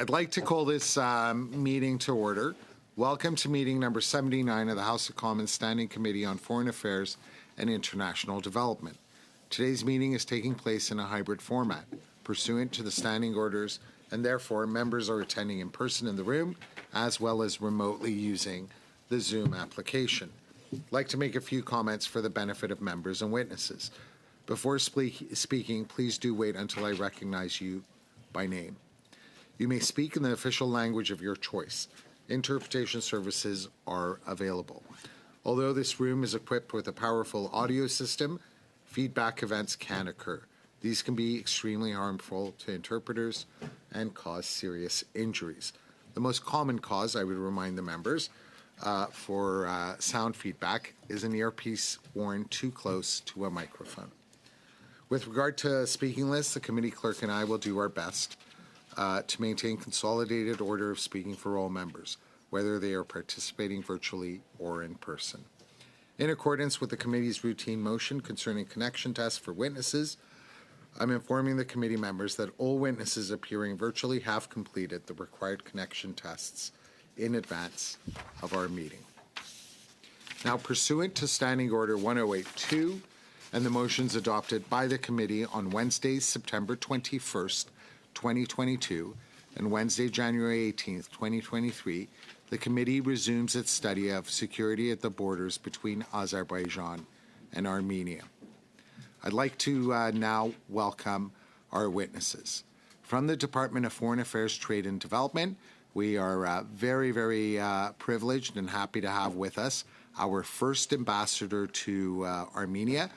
I'd like to call this meeting to order. Welcome to meeting number 79 of the House of Commons Standing Committee on Foreign Affairs and International Development. Today's meeting is taking place in a hybrid format, pursuant to the standing orders, and therefore members are attending in person in the room, as well as remotely using the Zoom application. I'd like to make a few comments for the benefit of members and witnesses. Before speaking, please do wait until I recognize you by name. You may speak in the official language of your choice. Interpretation services are available. Although this room is equipped with a powerful audio system, feedback events can occur. These can be extremely harmful to interpreters and cause serious injuries. The most common cause, I would remind the members, for sound feedback is an earpiece worn too close to a microphone. With regard to speaking lists, the committee clerk and I will do our best to maintain consolidated order of speaking for all members, whether they are participating virtually or in person. In accordance with the committee's routine motion concerning connection tests for witnesses, I'm informing the committee members that all witnesses appearing virtually have completed the required connection tests in advance of our meeting. Now, pursuant to Standing Order 1082 and the motions adopted by the committee on Wednesday, September 21st, 2022, and Wednesday, January 18th, 2023, the committee resumes its study of security at the borders between Azerbaijan and Armenia. I'd like to now welcome our witnesses. From the Department of Foreign Affairs, Trade and Development, we are very privileged and happy to have with us our first ambassador to Armenia.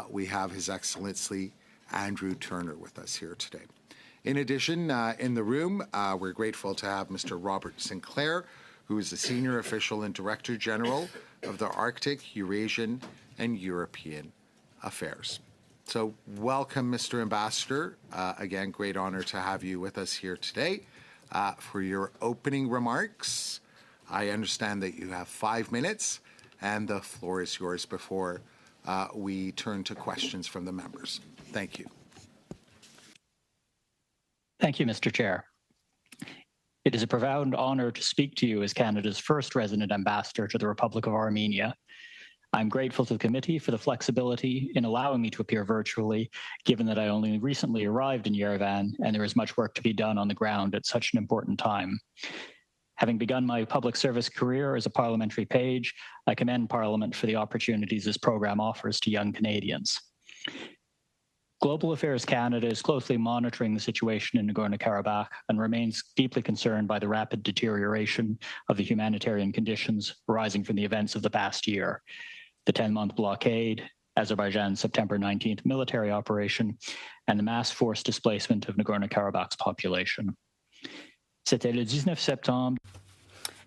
We have His Excellency Andrew Turner with us here today. In addition, in the room, we're grateful to have Mr. Robert Sinclair, who is the Senior Official and Director General of the Arctic, Eurasian, and European Affairs. So welcome, Mr. Ambassador. Again, great honor to have you with us here today. For your opening remarks, I understand that you have 5 minutes, and the floor is yours before we turn to questions from the members. Thank you. Thank you, Mr. Chair. It is a profound honor to speak to you as Canada's first resident ambassador to the Republic of Armenia. I'm grateful to the committee for the flexibility in allowing me to appear virtually, given that I only recently arrived in Yerevan and there is much work to be done on the ground at such an important time. Having begun my public service career as a parliamentary page, I commend Parliament for the opportunities this program offers to young Canadians. Global Affairs Canada is closely monitoring the situation in Nagorno-Karabakh and remains deeply concerned by the rapid deterioration of the humanitarian conditions arising from the events of the past year. The 10-month blockade, Azerbaijan's September 19th military operation, and the mass forced displacement of Nagorno-Karabakh's population. C'était le 19 septembre.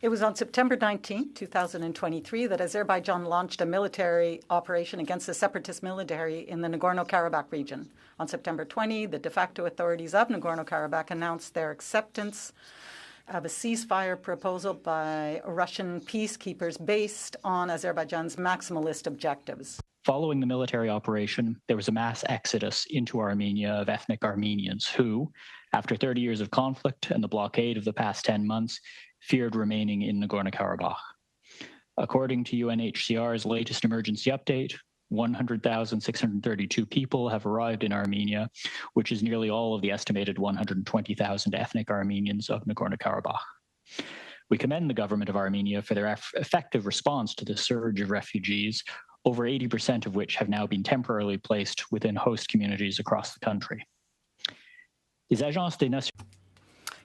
It was on September 19, 2023, that Azerbaijan launched a military operation against the separatist military in the Nagorno-Karabakh region. On September 20, the de facto authorities of Nagorno-Karabakh announced their acceptance of a ceasefire proposal by Russian peacekeepers based on Azerbaijan's maximalist objectives. Following the military operation, there was a mass exodus into Armenia of ethnic Armenians who, after 30 years of conflict and the blockade of the past 10 months, feared remaining in Nagorno-Karabakh. According to UNHCR's latest emergency update, 100,632 people have arrived in Armenia, which is nearly all of the estimated 120,000 ethnic Armenians of Nagorno-Karabakh. We commend the government of Armenia for their effective response to the surge of refugees, over 80% of which have now been temporarily placed within host communities across the country.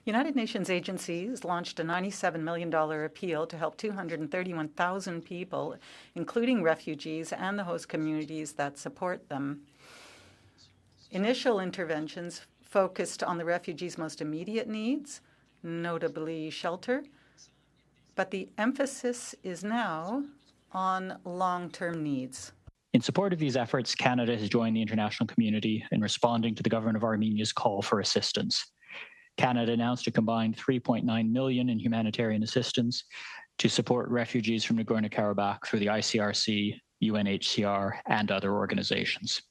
United Nations agencies launched a $97 million appeal to help 231,000 people, including refugees and the host communities that support them. Initial interventions focused on the refugees' most immediate needs, notably shelter, but the emphasis is now on long-term needs. In support of these efforts, Canada has joined the international community in responding to the government of Armenia's call for assistance. Canada announced a combined $3.9 million in humanitarian assistance to support refugees from Nagorno-Karabakh through the ICRC, UNHCR, and other organizations.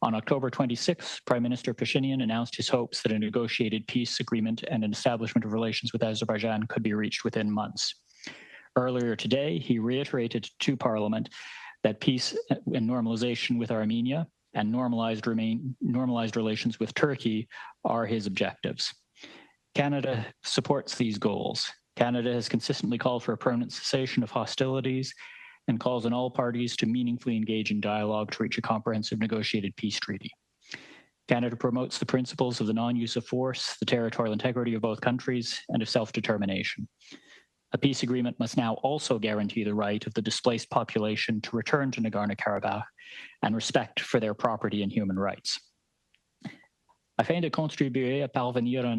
On October 26, Prime Minister Pashinyan announced his hopes that a negotiated peace agreement and an establishment of relations with Azerbaijan could be reached within months. Earlier today, he reiterated to Parliament that peace and normalization with Armenia and normalized relations with Turkey are his objectives. Canada supports these goals. Canada has consistently called for a permanent cessation of hostilities and calls on all parties to meaningfully engage in dialogue to reach a comprehensive negotiated peace treaty. Canada promotes the principles of the non-use of force, the territorial integrity of both countries, and of self-determination. A peace agreement must now also guarantee the right of the displaced population to return to Nagorno-Karabakh and respect for their property and human rights. Afin de contribuer à parvenir à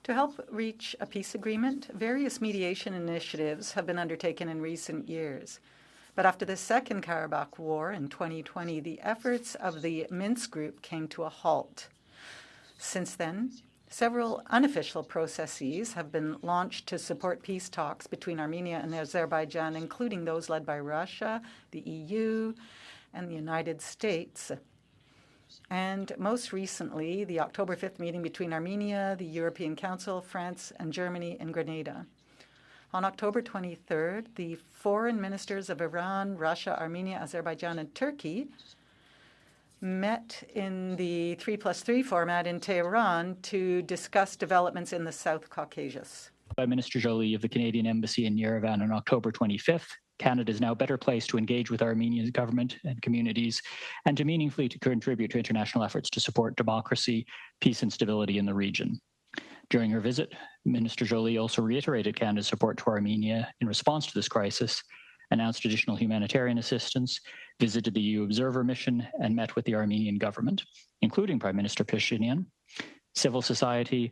To help reach a peace agreement, various mediation initiatives have been undertaken in recent years. But after the Second Karabakh War in 2020, the efforts of the Minsk Group came to a halt. Since then, several unofficial processes have been launched to support peace talks between Armenia and Azerbaijan, including those led by Russia, the EU, and the United States. And most recently, the October 5th meeting between Armenia, the European Council, France, and Germany in Grenada. On October 23rd, the foreign ministers of Iran, Russia, Armenia, Azerbaijan, and Turkey met in the 3+3 format in Tehran to discuss developments in the South Caucasus. By Minister Joly of the Canadian Embassy in Yerevan on October 25th, Canada is now better placed to engage with Armenia's government and communities and to meaningfully contribute to international efforts to support democracy, peace, and stability in the region. During her visit, Minister Joly also reiterated Canada's support to Armenia in response to this crisis, announced additional humanitarian assistance, visited the EU observer mission, and met with the Armenian government, including Prime Minister Pashinyan, civil society,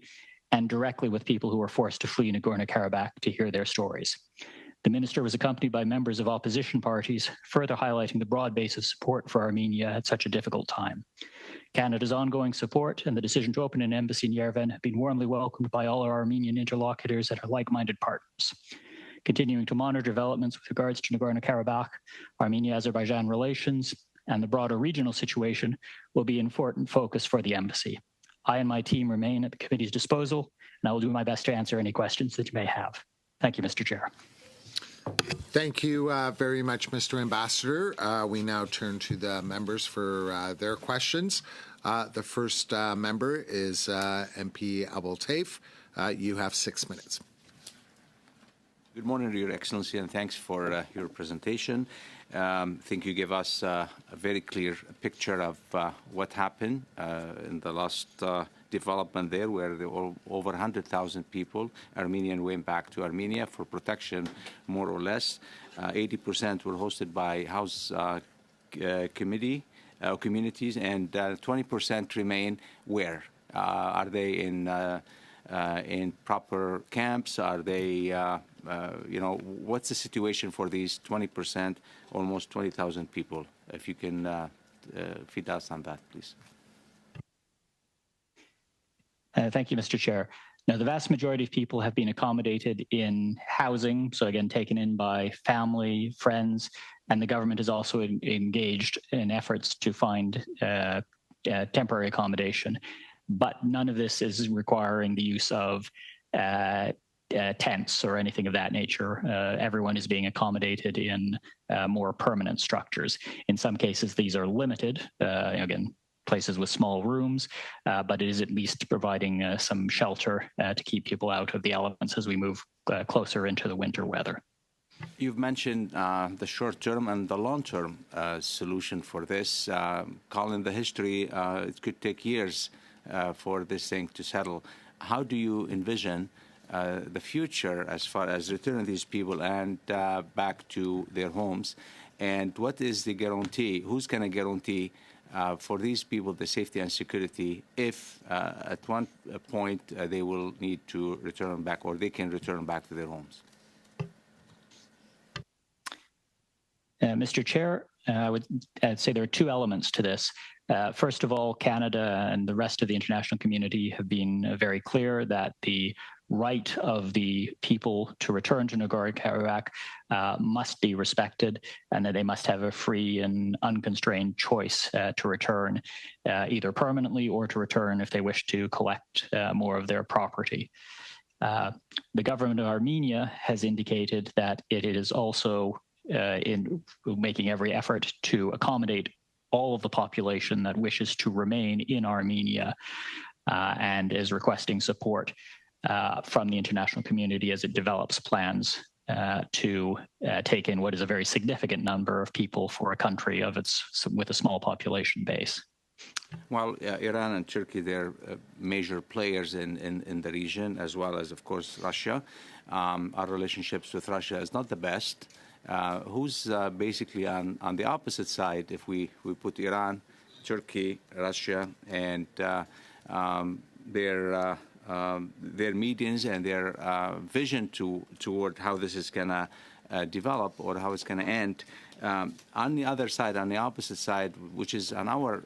and directly with people who were forced to flee Nagorno-Karabakh to hear their stories. The minister was accompanied by members of opposition parties, further highlighting the broad base of support for Armenia at such a difficult time. Canada's ongoing support and the decision to open an embassy in Yerevan have been warmly welcomed by all our Armenian interlocutors and our like-minded partners. Continuing to monitor developments with regards to Nagorno-Karabakh, Armenia-Azerbaijan relations, and the broader regional situation will be an important focus for the embassy. I and my team remain at the committee's disposal, and I will do my best to answer any questions that you may have. Thank you, Mr. Chair. Thank you very much, Mr. Ambassador. We now turn to the members for their questions. The first member is MP Abul Taif. You have 6 minutes. Good morning, Your Excellency, and thanks for your presentation. I think you gave us a very clear picture of what happened in the last development there, where there were over 100,000 people, Armenian, went back to Armenia for protection, more or less. 80% were hosted by house communities, and 20% remain where? Are they in proper camps? Are they, what's the situation for these 20%, almost 20,000 people? If you can feed us on that, please. Thank you, Mr. Chair. Now, the vast majority of people have been accommodated in housing, so again, taken in by family, friends, and the government is also engaged in efforts to find temporary accommodation. But none of this is requiring the use of tents or anything of that nature. Everyone is being accommodated in more permanent structures. In some cases, these are limited, again, places with small rooms, but it is at least providing some shelter to keep people out of the elements as we move closer into the winter weather. You've mentioned the short-term and the long-term solution for this. Calling the history, it could take years for this thing to settle. How do you envision the future as far as returning these people and back to their homes? And what is the guarantee? Who's going to guarantee for these people the safety and security if at one point they will need to return back, or they can return back to their homes? Mr. Chair, I'd say there are two elements to this. First of all, Canada and the rest of the international community have been very clear that the right of the people to return to Nagorno-Karabakh must be respected, and that they must have a free and unconstrained choice to return either permanently or to return if they wish to collect more of their property. The government of Armenia has indicated that it is also in making every effort to accommodate all of the population that wishes to remain in Armenia and is requesting support from the international community as it develops plans to take in what is a very significant number of people for a country with a small population base. Well, Iran and Turkey, they're major players in the region, as well as, of course, Russia. Our relationships with Russia is not the best. Who's basically on the opposite side if we put Iran, Turkey, Russia, and their meetings and their vision toward how this is going to develop or how it's going to end. On the other side, on the opposite side, which is on our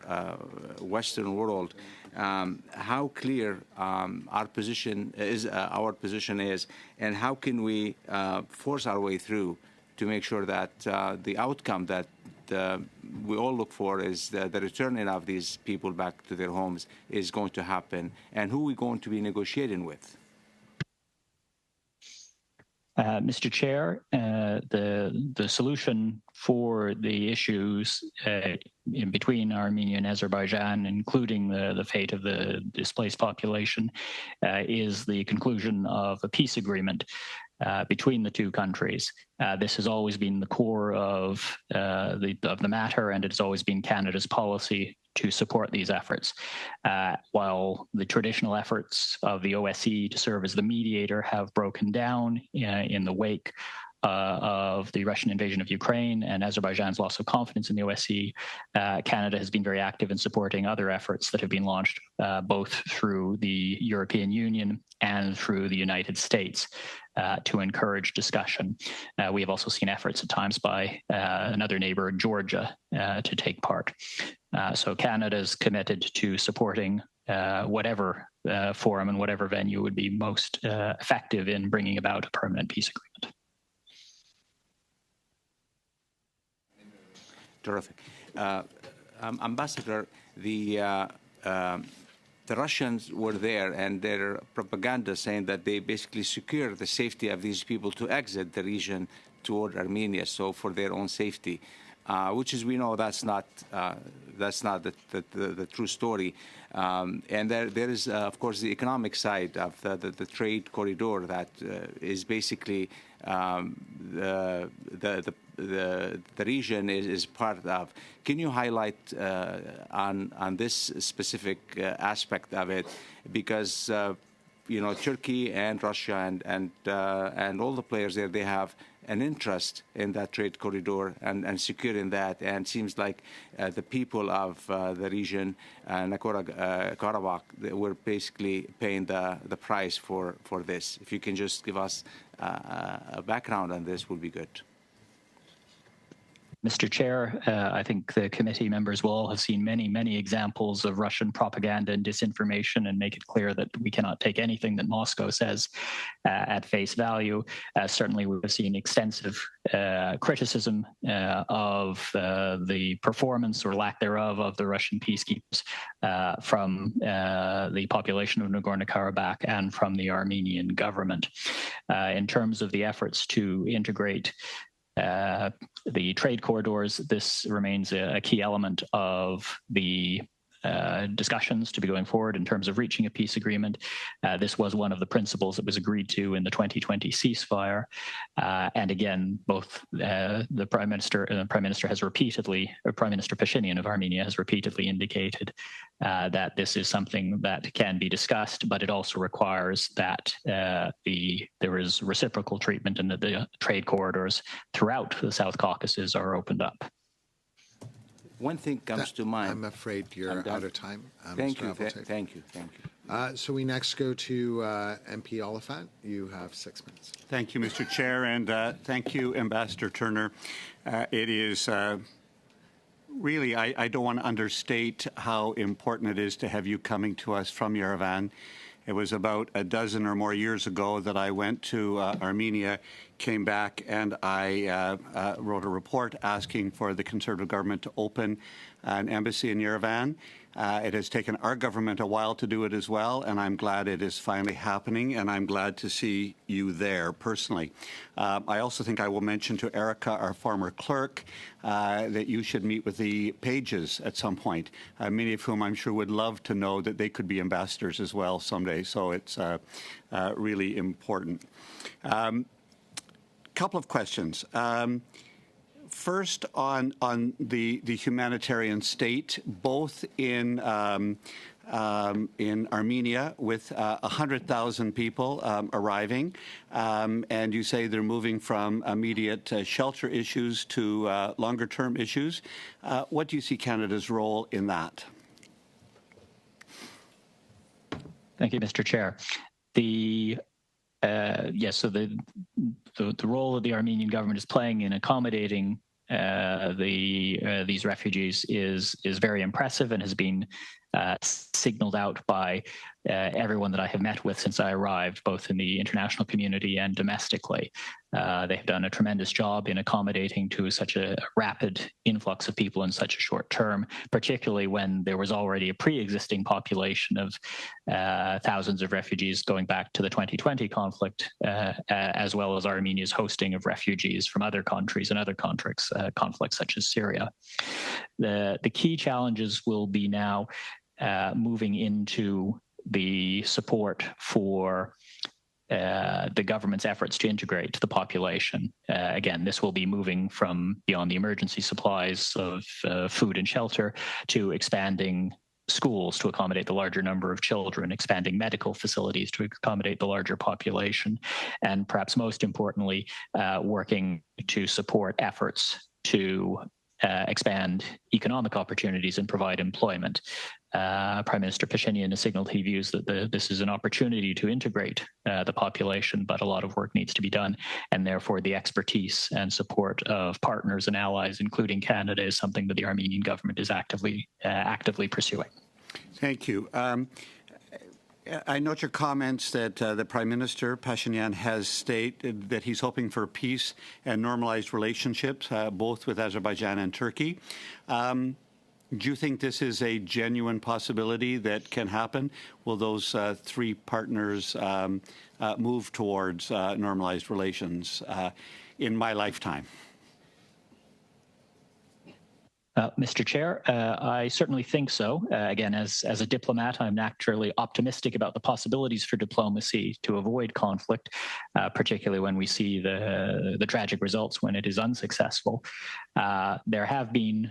Western world, how clear our position is, and how can we force our way through to make sure that the outcome that we all look for is the returning of these people back to their homes is going to happen, and who are we going to be negotiating with? Mr. Chair, the solution for the issues in between Armenia and Azerbaijan, including the fate of the displaced population, is the conclusion of a peace agreement between the two countries. This has always been the core of the matter, and it has always been Canada's policy to support these efforts. While the traditional efforts of the OSCE to serve as the mediator have broken down in the wake of the Russian invasion of Ukraine and Azerbaijan's loss of confidence in the OSCE, Canada has been very active in supporting other efforts that have been launched both through the European Union and through the United States to encourage discussion. We have also seen efforts at times by another neighbor, Georgia, to take part. So Canada is committed to supporting whatever forum and whatever venue would be most effective in bringing about a permanent peace agreement. Terrific. Ambassador, the Russians were there, and their propaganda saying that they basically secure the safety of these people to exit the region toward Armenia, so for their own safety, which is, we know that's not the true story. And there is, of course, the economic side of the trade corridor that is basically the region is part of. Can you highlight on this specific aspect of it? Because Turkey and Russia and all the players there, they have an interest in that trade corridor and securing that. And it seems like the people of the region, Nagorno-Karabakh, were basically paying the price for this. If you can just give us a background on this, would be good. Mr. Chair, I think the committee members will all have seen many, many examples of Russian propaganda and disinformation, and make it clear that we cannot take anything that Moscow says at face value. Certainly, we have seen extensive criticism of the performance or lack thereof of the Russian peacekeepers from the population of Nagorno-Karabakh and from the Armenian government. In terms of the efforts to integrate the trade corridors, this remains a key element of the discussions to be going forward in terms of reaching a peace agreement. This was one of the principles that was agreed to in the 2020 ceasefire. And again, both the Prime Minister has repeatedly, or Prime Minister Pashinyan of Armenia has repeatedly indicated that this is something that can be discussed, but it also requires that there is reciprocal treatment and that the trade corridors throughout the South Caucasus are opened up. One thing comes to mind. I'm afraid you're out of time. Thank you. Thank you. So we next go to MP Oliphant. You have 6 minutes. Thank you, Mr. Chair, and thank you, Ambassador Turner. It is really, I don't want to understate how important it is to have you coming to us from Yerevan. It was about a dozen or more years ago that I went to Armenia, came back, and I wrote a report asking for the Conservative government to open an embassy in Yerevan. It has taken our government a while to do it as well, and I'm glad it is finally happening, and I'm glad to see you there personally. I also think I will mention to Erica, our former clerk, that you should meet with the Pages at some point, many of whom I'm sure would love to know that they could be ambassadors as well someday, so it's really important. Couple of questions. First, on the humanitarian state, both in Armenia with 100,000 people arriving, and you say they're moving from immediate shelter issues to longer-term issues. What do you see Canada's role in that? Thank you, Mr. Chair. Yes, so the role that the Armenian government is playing in accommodating these refugees is very impressive and has been signaled out by everyone that I have met with since I arrived, both in the international community and domestically. They've done a tremendous job in accommodating to such a rapid influx of people in such a short term, particularly when there was already a pre-existing population of thousands of refugees going back to the 2020 conflict, as well as Armenia's hosting of refugees from other countries and other conflicts such as Syria. The key challenges will be now moving into the support for the government's efforts to integrate the population. Again, this will be moving from beyond the emergency supplies of food and shelter to expanding schools to accommodate the larger number of children, expanding medical facilities to accommodate the larger population, and perhaps most importantly, working to support efforts to expand economic opportunities and provide employment. Prime Minister Pashinyan has signaled he views that this is an opportunity to integrate the population, but a lot of work needs to be done, and therefore the expertise and support of partners and allies, including Canada, is something that the Armenian government is actively pursuing. Thank you. I note your comments that the Prime Minister, Pashinyan, has stated that he's hoping for peace and normalized relationships, both with Azerbaijan and Turkey. Do you think this is a genuine possibility that can happen? Will those three partners move towards normalized relations in my lifetime? Mr. Chair, I certainly think so. Again, as a diplomat, I'm naturally optimistic about the possibilities for diplomacy to avoid conflict, particularly when we see the tragic results when it is unsuccessful. There have been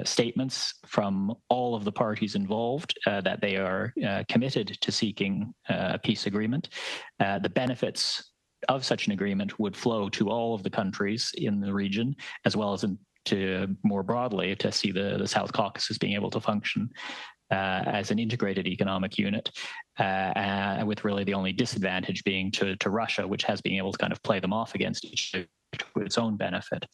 statements from all of the parties involved that they are committed to seeking a peace agreement. The benefits of such an agreement would flow to all of the countries in the region, as well as to more broadly to see the South Caucasus being able to function as an integrated economic unit, with really the only disadvantage being to Russia, which has been able to kind of play them off against each other to its own benefit.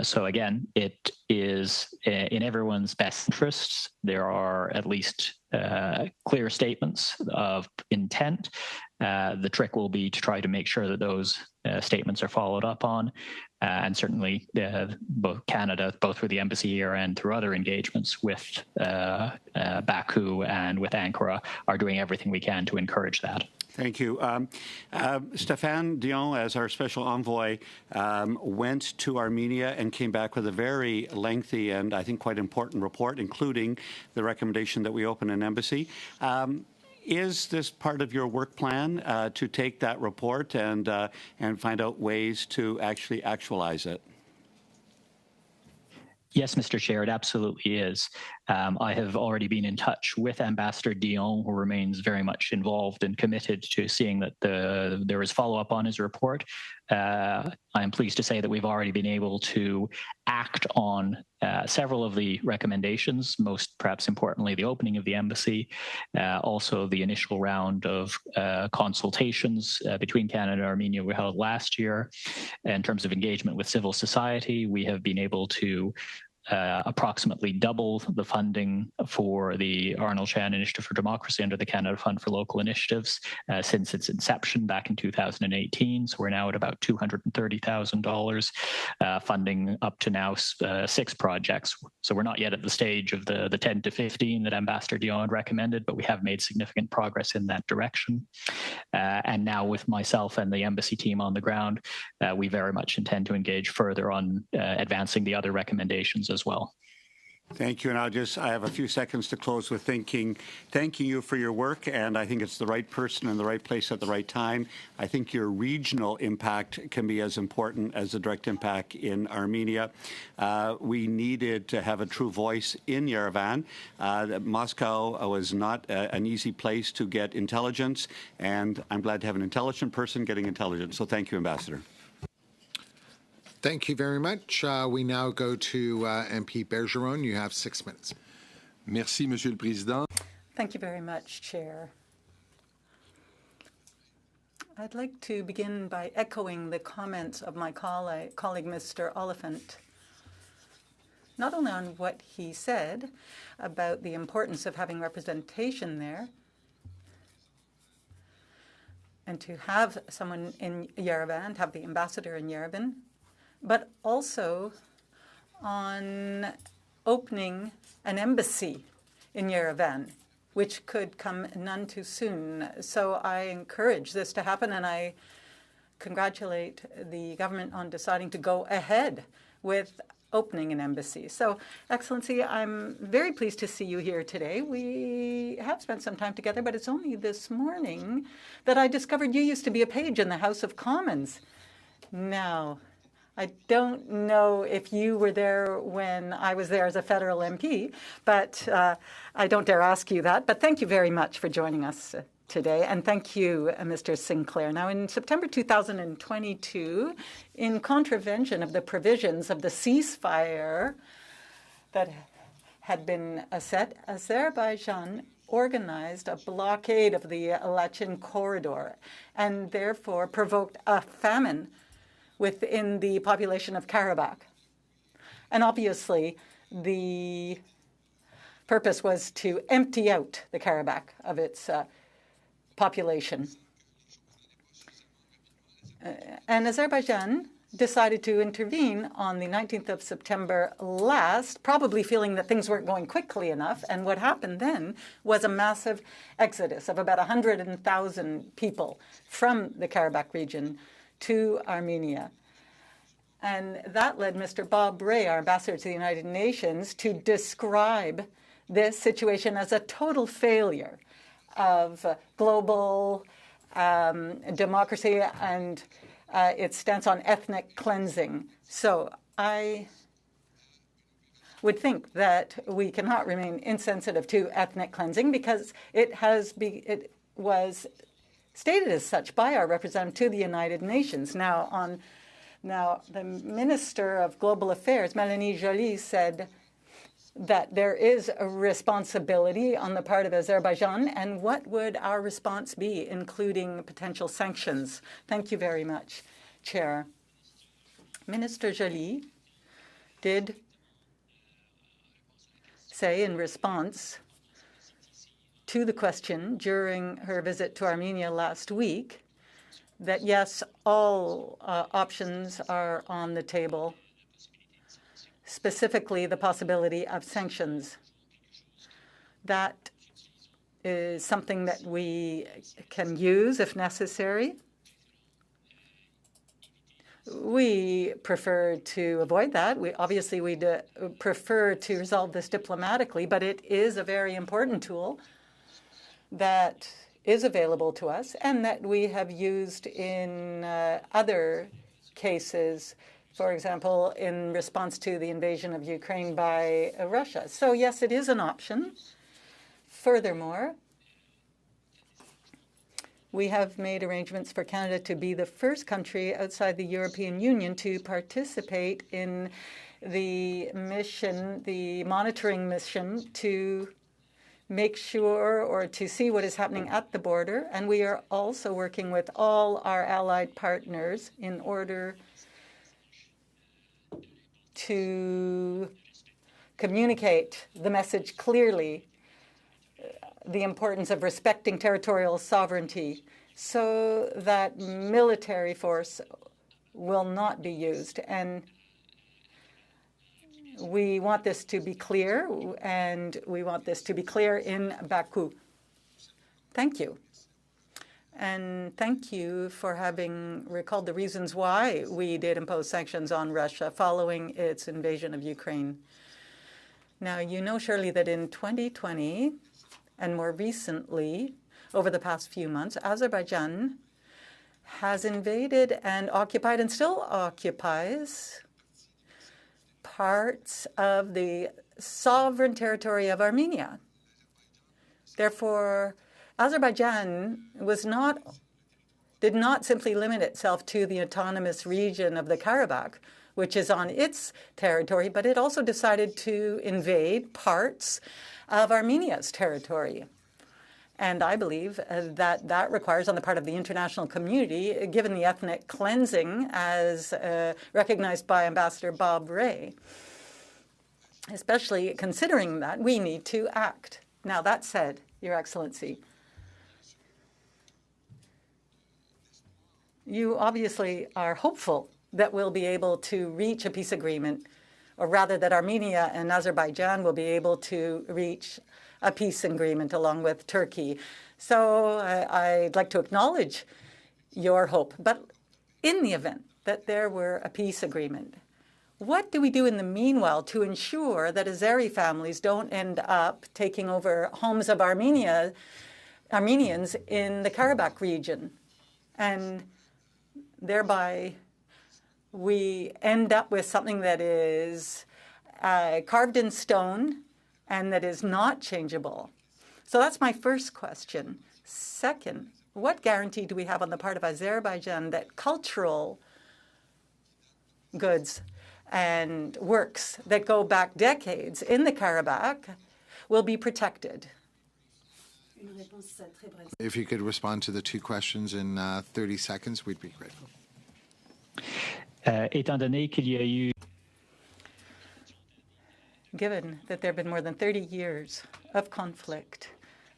So again, it is in everyone's best interests. There are at least clear statements of intent. The trick will be to try to make sure that those statements are followed up on. And certainly both Canada, both through the embassy here and through other engagements with Baku and with Ankara, are doing everything we can to encourage that. Thank you. Stéphane Dion, as our special envoy, went to Armenia and came back with a very lengthy and I think quite important report, including the recommendation that we open an embassy. Is this part of your work plan to take that report and find out ways to actually actualize it? Yes, Mr. Chair, it absolutely is. I have already been in touch with Ambassador Dion, who remains very much involved and committed to seeing that there is follow-up on his report. I am pleased to say that we've already been able to act on several of the recommendations, most perhaps importantly the opening of the embassy, also the initial round of consultations between Canada and Armenia we held last year. In terms of engagement with civil society, we have been able to approximately double the funding for the Arnold Chan Initiative for Democracy under the Canada Fund for Local Initiatives since its inception back in 2018. So we're now at about $230,000, funding up to now 6 projects. So we're not yet at the stage of the 10 to 15 that Ambassador Dion recommended, but we have made significant progress in that direction. And now with myself and the embassy team on the ground, we very much intend to engage further on advancing the other recommendations as well. Thank you. And I have a few seconds to close with thanking you for your work. And I think it's the right person in the right place at the right time. I think your regional impact can be as important as the direct impact in Armenia. We needed to have a true voice in Yerevan. Moscow was not an easy place to get intelligence. And I'm glad to have an intelligent person getting intelligence. So thank you, Ambassador. Thank you very much. We now go to MP Bergeron. You have 6 minutes. Merci, Monsieur le Président. Thank you very much, Chair. I'd like to begin by echoing the comments of my colleague, Mr. Oliphant, not only on what he said about the importance of having representation there, and to have someone in Yerevan, to have the ambassador in Yerevan, but also on opening an embassy in Yerevan, which could come none too soon. So I encourage this to happen, and I congratulate the government on deciding to go ahead with opening an embassy. So, Excellency, I'm very pleased to see you here today. We have spent some time together, but it's only this morning that I discovered you used to be a page in the House of Commons. Now, I don't know if you were there when I was there as a federal MP, but I don't dare ask you that. But thank you very much for joining us today. And thank you, Mr. Sinclair. Now, in September 2022, in contravention of the provisions of the ceasefire that had been set, Azerbaijan organized a blockade of the Lachin corridor and therefore provoked a famine within the population of Karabakh. And obviously, the purpose was to empty out the Karabakh of its population. And Azerbaijan decided to intervene on the 19th of September last, probably feeling that things weren't going quickly enough. And what happened then was a massive exodus of about 100,000 people from the Karabakh region to Armenia. And that led Mr. Bob Ray, our ambassador to the United Nations, to describe this situation as a total failure of global democracy and its stance on ethnic cleansing. So I would think that we cannot remain insensitive to ethnic cleansing because it was stated as such by our representative to the United Nations. Now, the Minister of Global Affairs, Mélanie Joly, said that there is a responsibility on the part of Azerbaijan, and what would our response be, including potential sanctions? Thank you very much, Chair. Minister Joly did say in response to the question during her visit to Armenia last week that, yes, all options are on the table, specifically the possibility of sanctions. That is something that we can use if necessary. We prefer to avoid that. We prefer to resolve this diplomatically, but it is a very important tool that is available to us and that we have used in other cases, for example, in response to the invasion of Ukraine by Russia. So, yes, it is an option. Furthermore, we have made arrangements for Canada to be the first country outside the European Union to participate in the mission, the monitoring mission, to make sure or to see what is happening at the border. And we are also working with all our allied partners in order to communicate the message clearly, the importance of respecting territorial sovereignty, so that military force will not be used. And we want this to be clear, and we want this to be clear in Baku. Thank you. And thank you for having recalled the reasons why we did impose sanctions on Russia following its invasion of Ukraine. Now, you know surely that in 2020, and more recently, over the past few months, Azerbaijan has invaded and occupied and still occupies parts of the sovereign territory of Armenia. Therefore, Azerbaijan did not simply limit itself to the autonomous region of the Karabakh, which is on its territory, but it also decided to invade parts of Armenia's territory. And I believe that that requires, on the part of the international community, given the ethnic cleansing as recognized by Ambassador Bob Rae, especially considering that, we need to act. Now, that said, Your Excellency, you obviously are hopeful that we'll be able to reach a peace agreement, or rather that Armenia and Azerbaijan will be able to reach a peace agreement along with Turkey. So I'd like to acknowledge your hope. But in the event that there were a peace agreement, what do we do in the meanwhile to ensure that Azeri families don't end up taking over homes of Armenians in the Karabakh region? And thereby, we end up with something that is carved in stone and that is not changeable. So that's my first question. Second, what guarantee do we have on the part of Azerbaijan that cultural goods and works that go back decades in the Karabakh will be protected? If you could respond to the two questions in 30 seconds, we'd be grateful. Étant donné qu'il y a eu Given that there have been more than 30 years of conflict,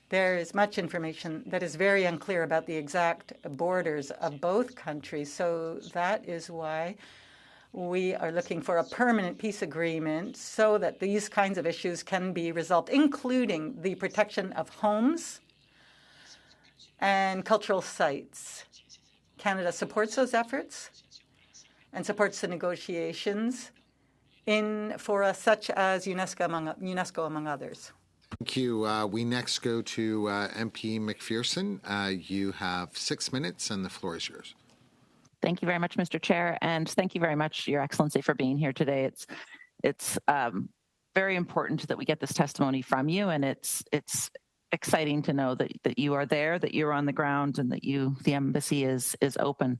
there is much information that is very unclear about the exact borders of both countries. So that is why we are looking for a permanent peace agreement so that these kinds of issues can be resolved, including the protection of homes and cultural sites. Canada supports those efforts and supports the negotiations in fora such as UNESCO, among others. Thank you. We next go to MP McPherson. You have 6 minutes, and the floor is yours. Thank you very much, Mr. Chair, and thank you very much, Your Excellency, for being here today. It's very important that we get this testimony from you, and it's exciting to know that you are there, that you're on the ground, and that the embassy is open.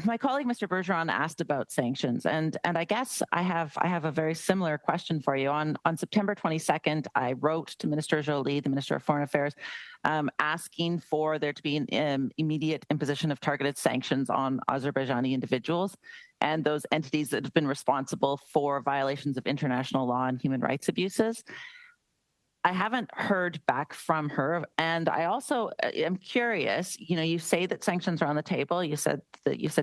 My colleague, Mr. Bergeron, asked about sanctions, and I guess I have a very similar question for you. On September 22nd, I wrote to Minister Joly, the Minister of Foreign Affairs, asking for there to be an immediate imposition of targeted sanctions on Azerbaijani individuals and those entities that have been responsible for violations of international law and human rights abuses. I haven't heard back from her, and I also am curious. You say that sanctions are on the table. You said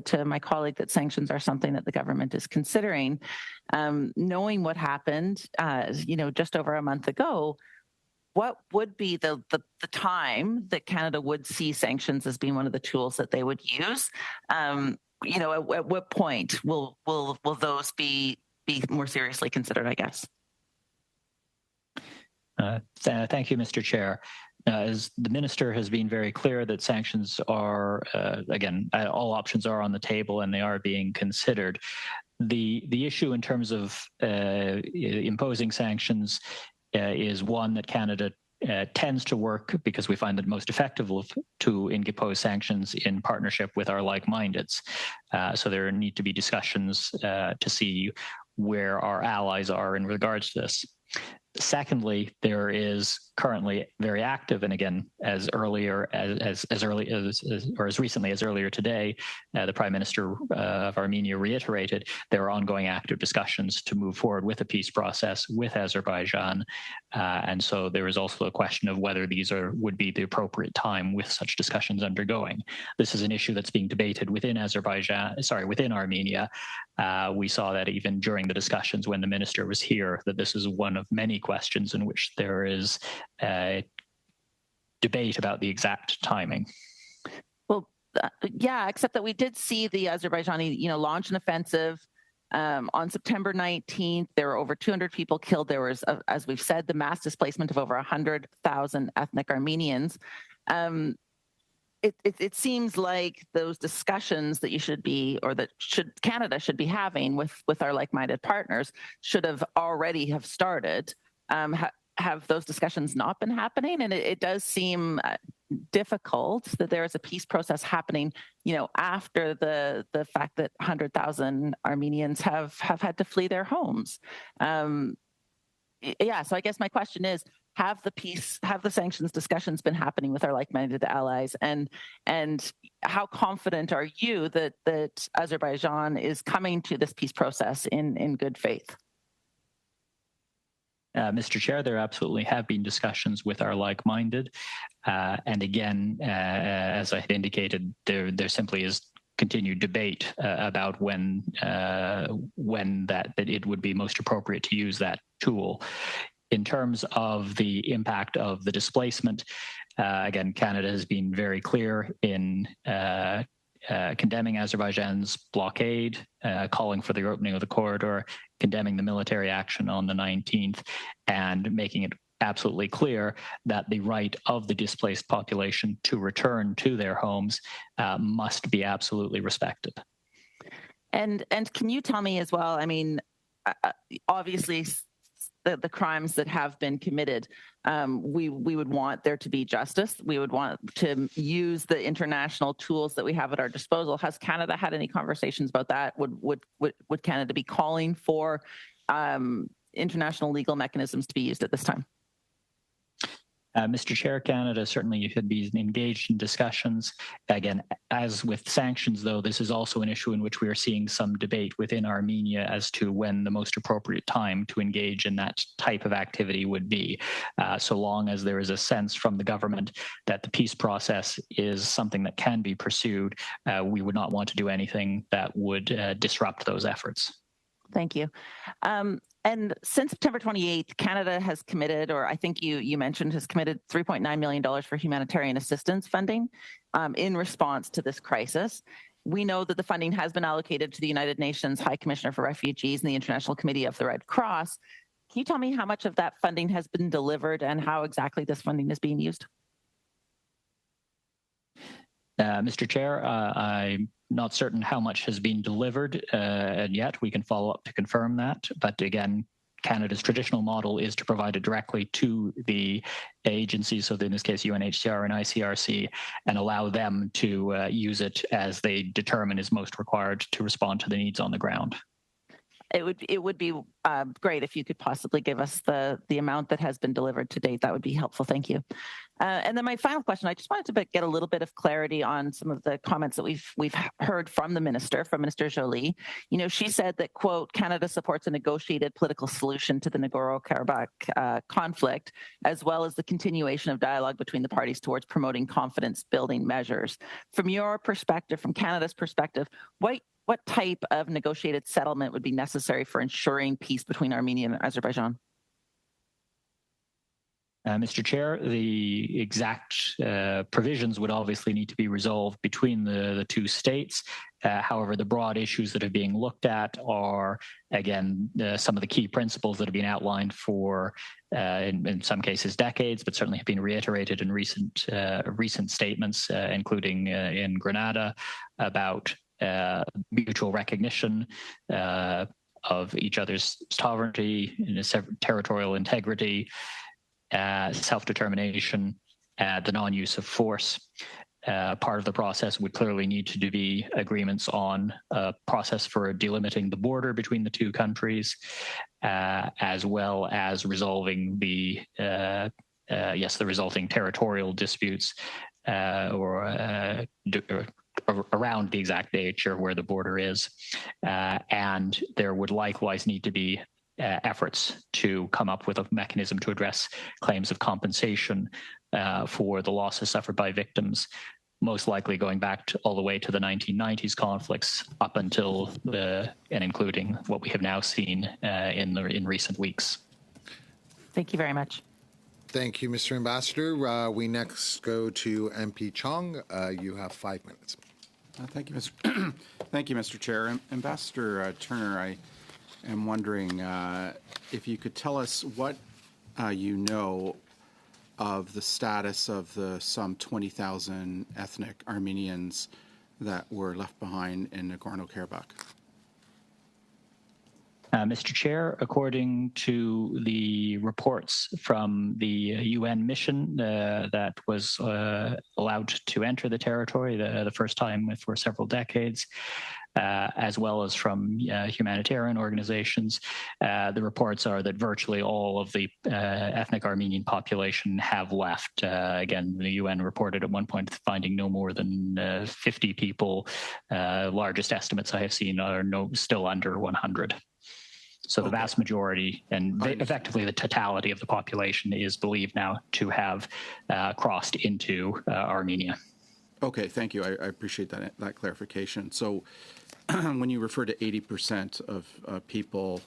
to my colleague that sanctions are something that the government is considering. Knowing what happened, just over a month ago, what would be the time that Canada would see sanctions as being one of the tools that they would use? At what point will those be more seriously considered, I guess? Thank you, Mr. Chair. As the Minister has been very clear that sanctions are, again, all options are on the table and they are being considered. The issue in terms of imposing sanctions is one that Canada tends to work, because we find it most effective to impose sanctions in partnership with our like-mindeds. So there need to be discussions to see where our allies are in regards to this. Secondly, there is currently very active, and again, as recently as earlier today, the Prime Minister of Armenia reiterated there are ongoing active discussions to move forward with a peace process with Azerbaijan, and so there is also a question of whether these would be the appropriate time with such discussions undergoing. This is an issue that's being debated within Armenia. We saw that even during the discussions when the minister was here, that this is one of many questions in which there is debate about the exact timing. Well, yeah, except that we did see the Azerbaijani, launch an offensive on September 19th. There were over 200 people killed. There was, as we've said, the mass displacement of over 100,000 ethnic Armenians. It seems like those discussions that Canada should be having with our like-minded partners should have already have started. Have those discussions not been happening? And it does seem difficult that there is a peace process happening, after the fact that 100,000 Armenians have had to flee their homes. So I guess my question is, have the sanctions discussions been happening with our like-minded allies, and how confident are you that Azerbaijan is coming to this peace process in good faith? Mr. Chair, there absolutely have been discussions with our like-minded, and again, as I had indicated, there simply is continued debate about when that it would be most appropriate to use that tool. In terms of the impact of the displacement, again, Canada has been very clear in condemning Azerbaijan's blockade, calling for the opening of the corridor, condemning the military action on the 19th, and making it absolutely clear that the right of the displaced population to return to their homes must be absolutely respected. And can you tell me as well, I mean, obviously, the crimes that have been committed, we would want there to be justice. We would want to use the international tools that we have at our disposal. Has Canada had any conversations about that? Would Canada be calling for international legal mechanisms to be used at this time? Mr. Chair, Canada certainly had been engaged in discussions. Again, as with sanctions, though, this is also an issue in which we are seeing some debate within Armenia as to when the most appropriate time to engage in that type of activity would be. So long as there is a sense from the government that the peace process is something that can be pursued, we would not want to do anything that would disrupt those efforts. Thank you. And since September 28th, Canada has committed, or I think you mentioned, has committed $3.9 million for humanitarian assistance funding in response to this crisis. We know that the funding has been allocated to the United Nations High Commissioner for Refugees and the International Committee of the Red Cross. Can you tell me how much of that funding has been delivered and how exactly this funding is being used? Mr. Chair, I'm not certain how much has been delivered yet. We can follow up to confirm that. But again, Canada's traditional model is to provide it directly to the agencies, so in this case UNHCR and ICRC, and allow them to use it as they determine is most required to respond to the needs on the ground. It would be great if you could possibly give us the amount that has been delivered to date. That would be helpful. Thank you. And then my final question, I just wanted to get a little bit of clarity on some of the comments that we've heard from the minister, from Minister Joly. She said that, quote, Canada supports a negotiated political solution to the Nagorno-Karabakh conflict, as well as the continuation of dialogue between the parties towards promoting confidence-building measures. From your perspective, from Canada's perspective, what type of negotiated settlement would be necessary for ensuring peace between Armenia and Azerbaijan? Mr. Chair, the exact provisions would obviously need to be resolved between the two states. However, the broad issues that are being looked at are, again, some of the key principles that have been outlined for, in some cases, decades, but certainly have been reiterated in recent statements, including in Grenada, about mutual recognition of each other's sovereignty and territorial integrity, self-determination, the non-use of force. Part of the process would clearly need to be agreements on a process for delimiting the border between the two countries, as well as resolving the resulting territorial disputes or around the exact nature where the border is. And there would likewise need to be efforts to come up with a mechanism to address claims of compensation for the losses suffered by victims, most likely going back all the way to the 1990s conflicts up until and including what we have now seen in recent weeks. Thank you very much. Thank you, Mr. Ambassador. We next go to MP Chong. You have 5 minutes. Thank you, Mr. Thank you, Mr. Chair. Ambassador Turner, I am wondering if you could tell us what you know of the status of the some 20,000 ethnic Armenians that were left behind in Nagorno-Karabakh. Mr. Chair, according to the reports from the UN mission that was allowed to enter the territory the first time for several decades, as well as from humanitarian organizations, the reports are that virtually all of the ethnic Armenian population have left. Again, the UN reported at one point finding no more than 50 people. Largest estimates I have seen are still under 100. So the vast majority, and effectively the totality of the population, is believed now to have crossed into Armenia. Okay, thank you. I appreciate that clarification. So when you refer to 80% of people,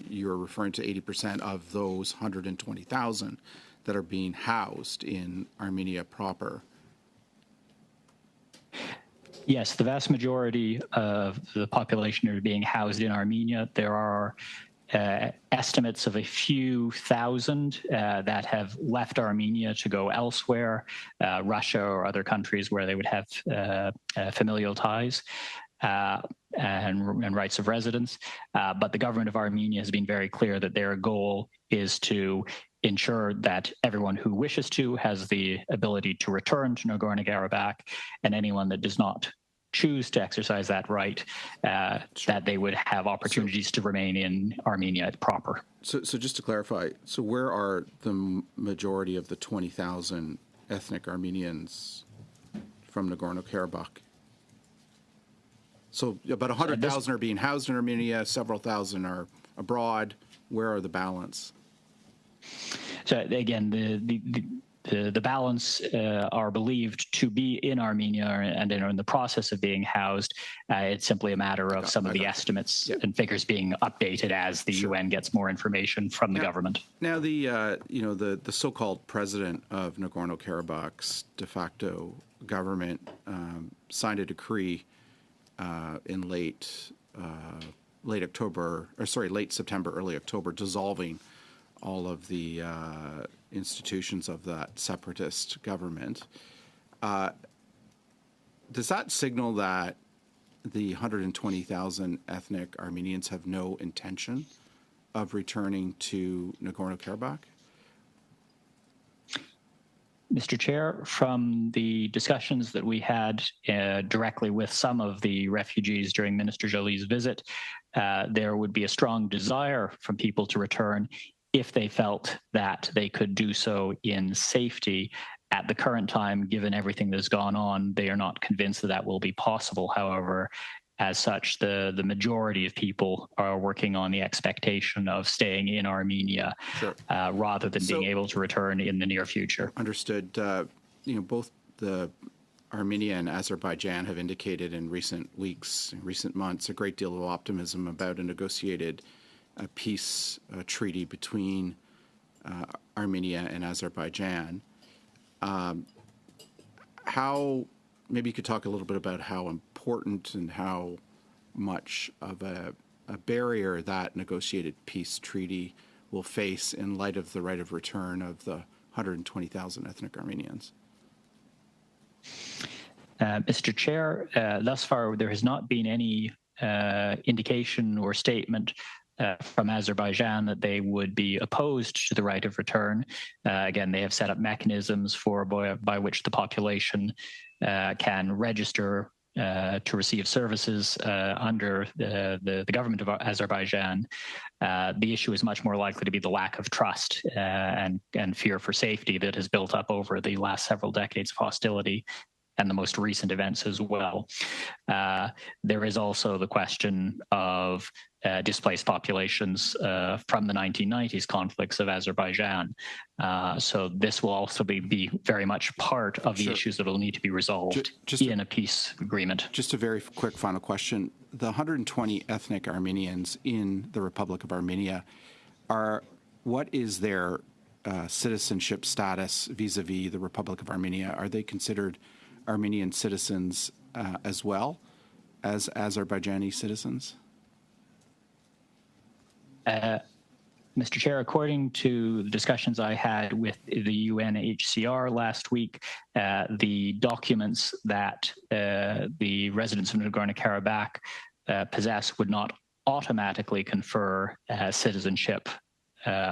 you're referring to 80% of those 120,000 that are being housed in Armenia proper. Yes, the vast majority of the population are being housed in Armenia. There are estimates of a few thousand that have left Armenia to go elsewhere, Russia or other countries where they would have familial ties and rights of residence. But the government of Armenia has been very clear that their goal is to ensure that everyone who wishes to has the ability to return to Nagorno-Karabakh, and anyone that does not choose to exercise that right, that they would have opportunities to remain in Armenia proper. So just to clarify, so where are the majority of the 20,000 ethnic Armenians from Nagorno-Karabakh? So about 100,000 are being housed in Armenia, several thousand are abroad. Where are the balance? So again, the balance are believed to be in Armenia and are in the process of being housed. It's simply a matter of some of the estimates and figures being updated as the UN gets more information from the government. Now, the so-called president of Nagorno-Karabakh's de facto government signed a decree in late September, early October, dissolving all of the institutions of that separatist government. Does that signal that the 120,000 ethnic Armenians have no intention of returning to Nagorno-Karabakh? Mr. Chair, from the discussions that we had directly with some of the refugees during Minister Joly's visit, there would be a strong desire from people to return if they felt that they could do so in safety. At the current time, given everything that's gone on, they are not convinced that that will be possible. However, as such, the majority of people are working on the expectation of staying in Armenia rather than being able to return in the near future. Understood. Both the Armenia and Azerbaijan have indicated in recent weeks, in recent months, a great deal of optimism about a negotiated peace treaty between Armenia and Azerbaijan. Maybe you could talk a little bit about how important and how much of a barrier that negotiated peace treaty will face in light of the right of return of the 120,000 ethnic Armenians. Mr. Chair, thus far there has not been any indication or statement from Azerbaijan that they would be opposed to the right of return. Again, they have set up mechanisms by which the population can register to receive services under the government of Azerbaijan. The issue is much more likely to be the lack of trust and fear for safety that has built up over the last several decades of hostility and the most recent events as well. There is also the question of displaced populations from the 1990s conflicts of Azerbaijan. So this will also be very much part of the issues that will need to be resolved in a peace agreement. Just a very quick final question. The 120 ethnic Armenians in the Republic of Armenia, what is their citizenship status vis-a-vis the Republic of Armenia? Are they considered Armenian citizens as well as Azerbaijani citizens? Mr. Chair, according to the discussions I had with the UNHCR last week, the documents that the residents of Nagorno-Karabakh possess would not automatically confer citizenship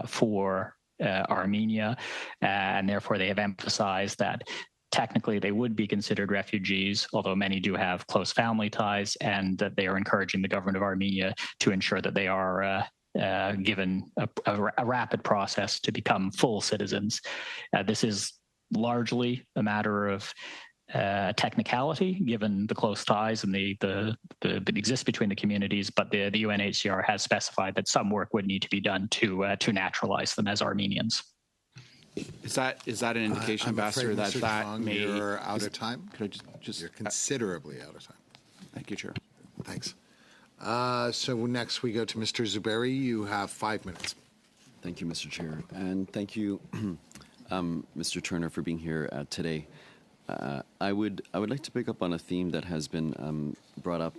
for Armenia, and therefore they have emphasized that technically they would be considered refugees, although many do have close family ties, and that they are encouraging the government of Armenia to ensure that they are given a rapid process to become full citizens. This is largely a matter of technicality, given the close ties and that exist between the communities, but the UNHCR has specified that some work would need to be done to naturalize them as Armenians. Is that an indication, Ambassador, that Chong, may... You're out of time? Could I just You're considerably out of time. Thank you, Chair. Thanks. So next we go to Mr. Zuberi. You have 5 minutes. Thank you, Mr. Chair. And thank you, Mr. Turner, for being here today. I would like to pick up on a theme that has been brought up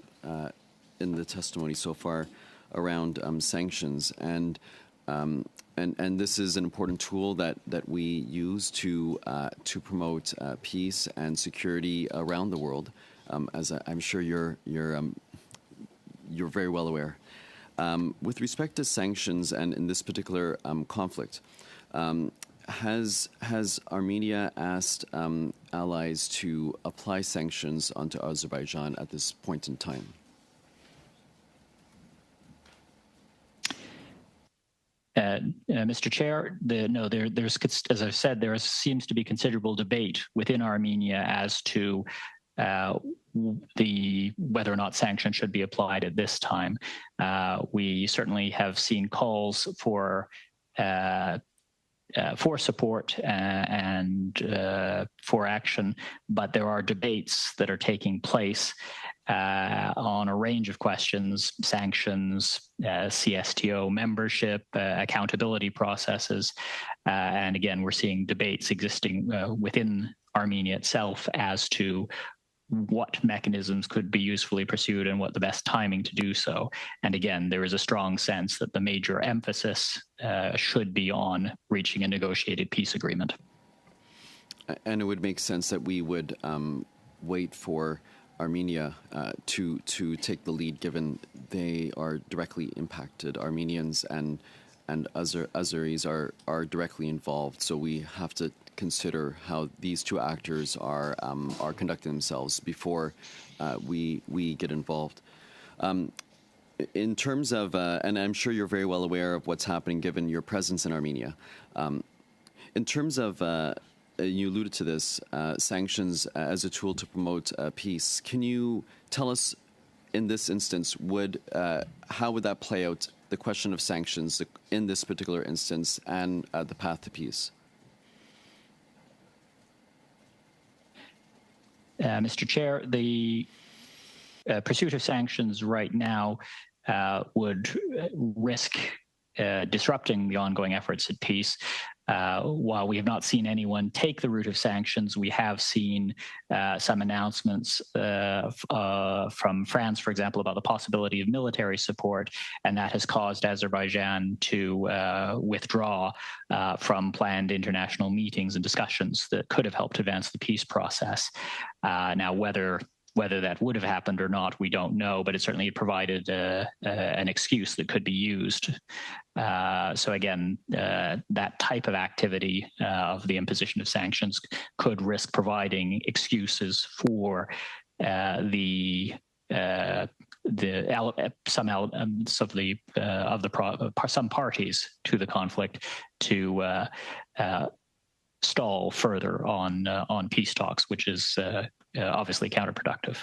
in the testimony so far around sanctions. And this is an important tool that we use to promote peace and security around the world, as I'm sure you're very well aware. With respect to sanctions and in this particular conflict, has Armenia asked allies to apply sanctions onto Azerbaijan at this point in time? Mr. Chair, there's, as I've said, there seems to be considerable debate within Armenia as to whether or not sanctions should be applied at this time. We certainly have seen calls for support and for action, but there are debates that are taking place on a range of questions: sanctions, CSTO membership, accountability processes, and again, we're seeing debates existing within Armenia itself as to what mechanisms could be usefully pursued and what the best timing to do so. And again, there is a strong sense that the major emphasis should be on reaching a negotiated peace agreement. And it would make sense that we would wait for Armenia to take the lead, given they are directly impacted. Armenians and Azeris are directly involved, so we have to consider how these two actors are conducting themselves before we get involved. In terms of, and I'm sure you're very well aware of what's happening given your presence in Armenia. In terms of, you alluded to this, sanctions as a tool to promote peace. Can you tell us, in this instance, how would that play out, the question of sanctions in this particular instance and the path to peace? Mr. Chair, the pursuit of sanctions right now would risk disrupting the ongoing efforts at peace. While we have not seen anyone take the route of sanctions, we have seen some announcements from France, for example, about the possibility of military support, and that has caused Azerbaijan to withdraw from planned international meetings and discussions that could have helped advance the peace process. Now, whether Whether that would have happened or not, we don't know, but it certainly provided an excuse that could be used. So again, that type of activity of the imposition of sanctions could risk providing excuses for some elements of some parties to the conflict to stall further on peace talks, which is obviously counterproductive.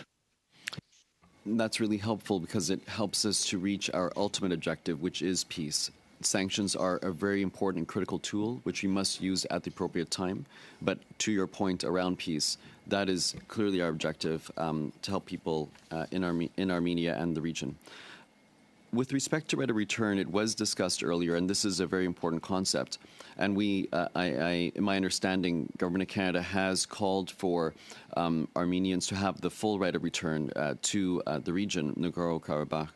That's really helpful because it helps us to reach our ultimate objective, which is peace. Sanctions are a very important and critical tool, which we must use at the appropriate time. But to your point around peace, that is clearly our objective, to help people in Armenia and the region. With respect to right of return, it was discussed earlier, and this is a very important concept. And in my understanding, Government of Canada has called for Armenians to have the full right of return to the region, Nagorno-Karabakh.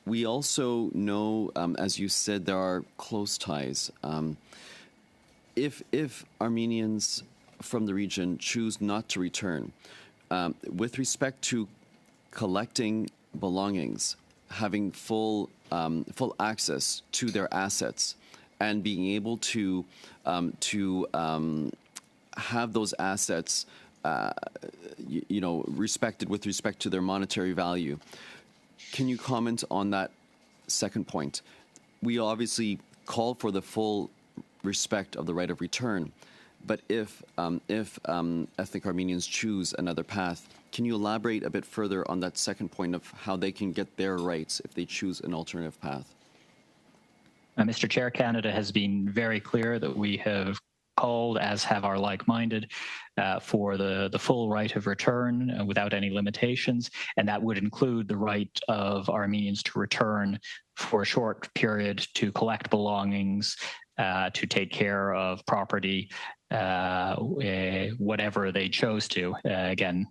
We also know, as you said, there are close ties. If Armenians from the region choose not to return, with respect to collecting belongings, having full access to their assets, and being able to have those assets, respected with respect to their monetary value. Can you comment on that second point? We obviously call for the full respect of the right of return, but if ethnic Armenians choose another path, can you elaborate a bit further on that second point of how they can get their rights if they choose an alternative path? Mr. Chair, Canada has been very clear that we have called, as have our like-minded, for the full right of return without any limitations, and that would include the right of Armenians to return for a short period to collect belongings, to take care of property, whatever they chose to. Again,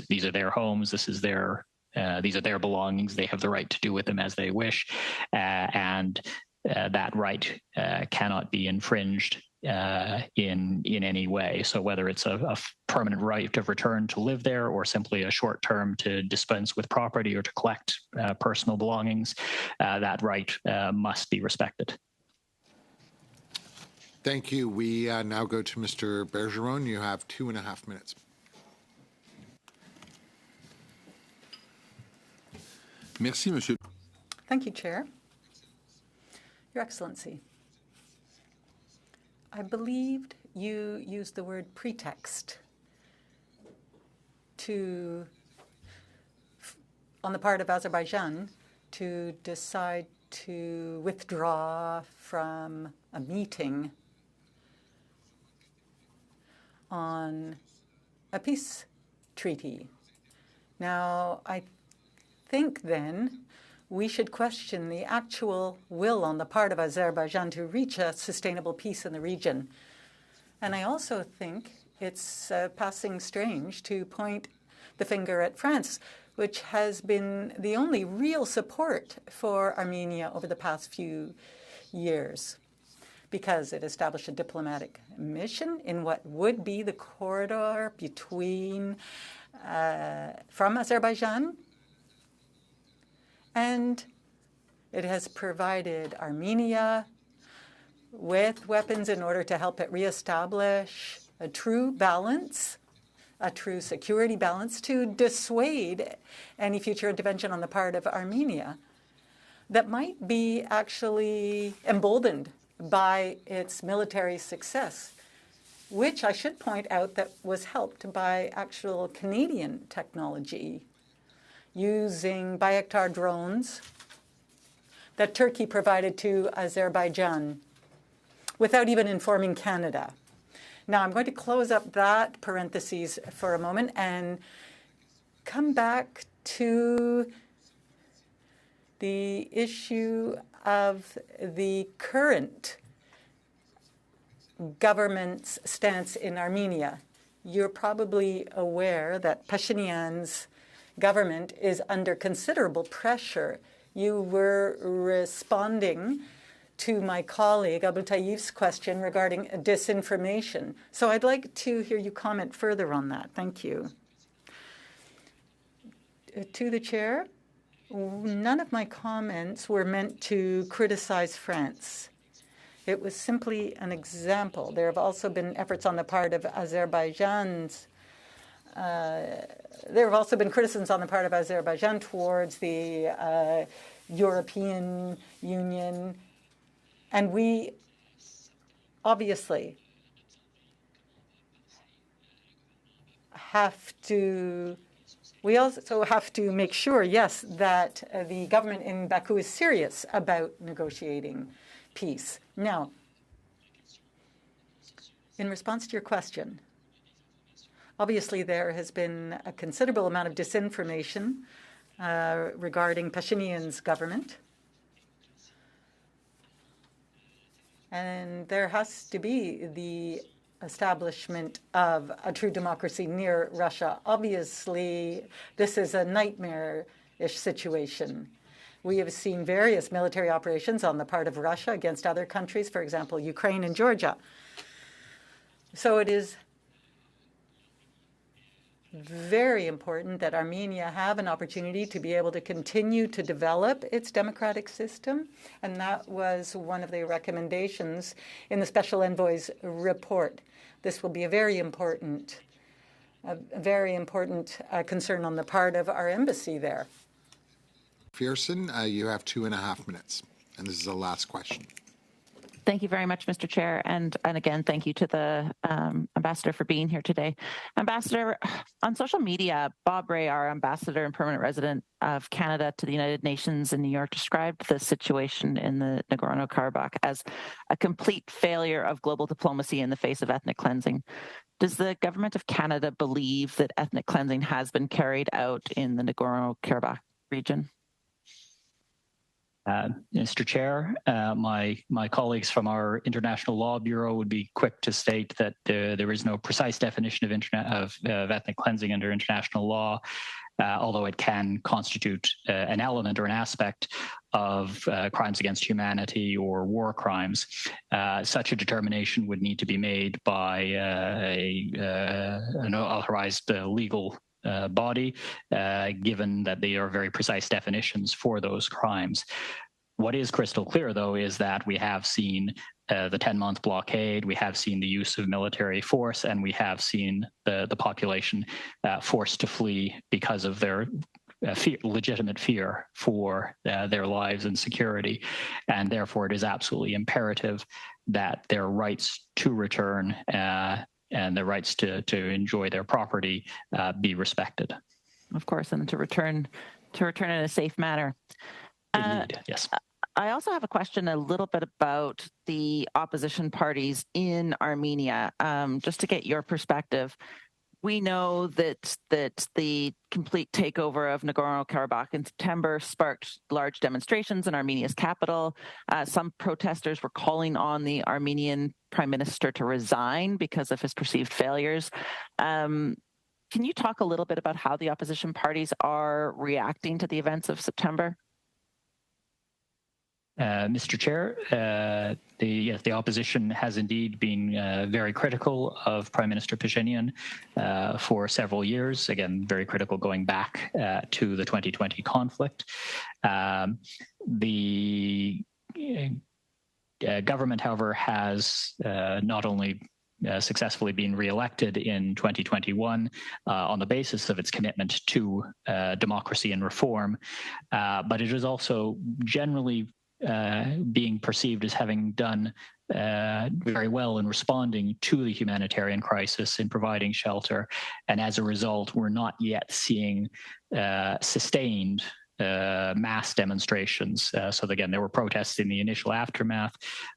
these are their homes. These are their belongings. They have the right to do with them as they wish, and that right cannot be infringed in any way. So whether it's a permanent right of return to live there or simply a short term to dispense with property or to collect personal belongings, that right must be respected. Thank you. We now go to Mr. Bergeron. You have 2.5 minutes. Merci, Monsieur. Thank you, Chair. Your Excellency, I believed you used the word pretext on the part of Azerbaijan to decide to withdraw from a meeting on a peace treaty. Now, I think then we should question the actual will on the part of Azerbaijan to reach a sustainable peace in the region. And I also think it's passing strange to point the finger at France, which has been the only real support for Armenia over the past few years, because it established a diplomatic mission in what would be the corridor between from Azerbaijan, and it has provided Armenia with weapons in order to help it reestablish a true balance, a true security balance, to dissuade any future intervention on the part of Armenia that might be actually emboldened by its military success, which I should point out that was helped by actual Canadian technology using Bayraktar drones that Turkey provided to Azerbaijan without even informing Canada. Now, I'm going to close up that parentheses for a moment and come back to the issue of the current government's stance in Armenia. You're probably aware that Pashinyan's government is under considerable pressure. You were responding to my colleague Abu Tayyib's question regarding disinformation. So I'd like to hear you comment further on that. Thank you. To the chair, none of my comments were meant to criticize France. It was simply an example. There have also been efforts on the part of Azerbaijan's there have also been criticisms on the part of Azerbaijan towards the European Union. And we obviously we also have to make sure, yes, that the government in Baku is serious about negotiating peace. Now, in response to your question, obviously there has been a considerable amount of disinformation regarding Pashinyan's government. And there has to be the establishment of a true democracy near Russia. Obviously, this is a nightmare-ish situation. We have seen various military operations on the part of Russia against other countries, for example, Ukraine and Georgia. So it is very important that Armenia have an opportunity to be able to continue to develop its democratic system, and that was one of the recommendations in the Special Envoy's report. This will be a very important concern on the part of our embassy there. Pearson, you have 2.5 minutes, and this is the last question. Thank you very much, Mr. Chair. And again, thank you to the Ambassador for being here today. Ambassador, on social media, Bob Ray, our Ambassador and Permanent Resident of Canada to the United Nations in New York, described the situation in the Nagorno-Karabakh as a complete failure of global diplomacy in the face of ethnic cleansing. Does the Government of Canada believe that ethnic cleansing has been carried out in the Nagorno-Karabakh region? Mr. Chair, my colleagues from our International Law Bureau would be quick to state that there is no precise definition of ethnic cleansing under international law, although it can constitute an element or an aspect of crimes against humanity or war crimes. Such a determination would need to be made by an authorized legal body, given that they are very precise definitions for those crimes. What is crystal clear, though, is that we have seen the 10-month blockade, we have seen the use of military force, and we have seen the population forced to flee because of their legitimate fear for their lives and security. And therefore, it is absolutely imperative that their rights to return and their rights to enjoy their property be respected. Of course, and to return in a safe manner. Indeed, yes. I also have a question a little bit about the opposition parties in Armenia, just to get your perspective. We know that the complete takeover of Nagorno-Karabakh in September sparked large demonstrations in Armenia's capital. Some protesters were calling on the Armenian prime minister to resign because of his perceived failures. Can you talk a little bit about how the opposition parties are reacting to the events of September? Mr. Chair, the opposition has indeed been very critical of Prime Minister Pashinyan for several years, again, very critical going back to the 2020 conflict. The government, however, has not only successfully been re-elected in 2021 on the basis of its commitment to democracy and reform, but it is also generally being perceived as having done very well in responding to the humanitarian crisis, in providing shelter. And as a result, we're not yet seeing sustained mass demonstrations. So again, there were protests in the initial aftermath,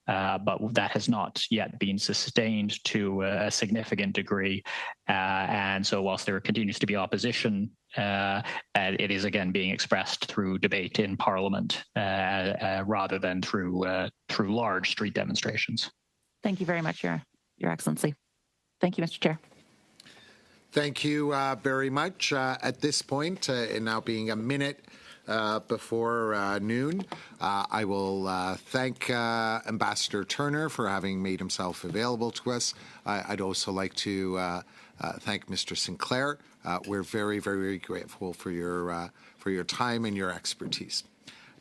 but that has not yet been sustained to a significant degree. And so whilst there continues to be opposition, it is again being expressed through debate in Parliament rather than through large street demonstrations. Thank you very much, Your Excellency. Thank you, Mr. Chair. Thank you very much. At this point, and now being a minute before noon. I will thank Ambassador Turner for having made himself available to us. I'd also like to thank Mr. Sinclair. We're very, very grateful for your time and your expertise.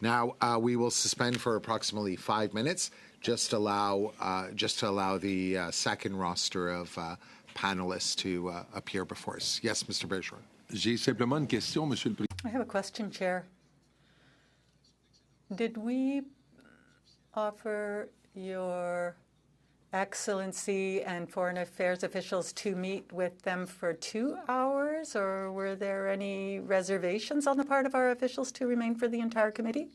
Now we will suspend for approximately 5 minutes, just to allow the second roster of panelists to appear before us. Yes, Mr. Bergeron. J'ai simplement une question, Monsieur le Président. I have a question, Chair. Did we offer Your Excellency and Foreign Affairs officials to meet with them for 2 hours, or were there any reservations on the part of our officials to remain for the entire committee?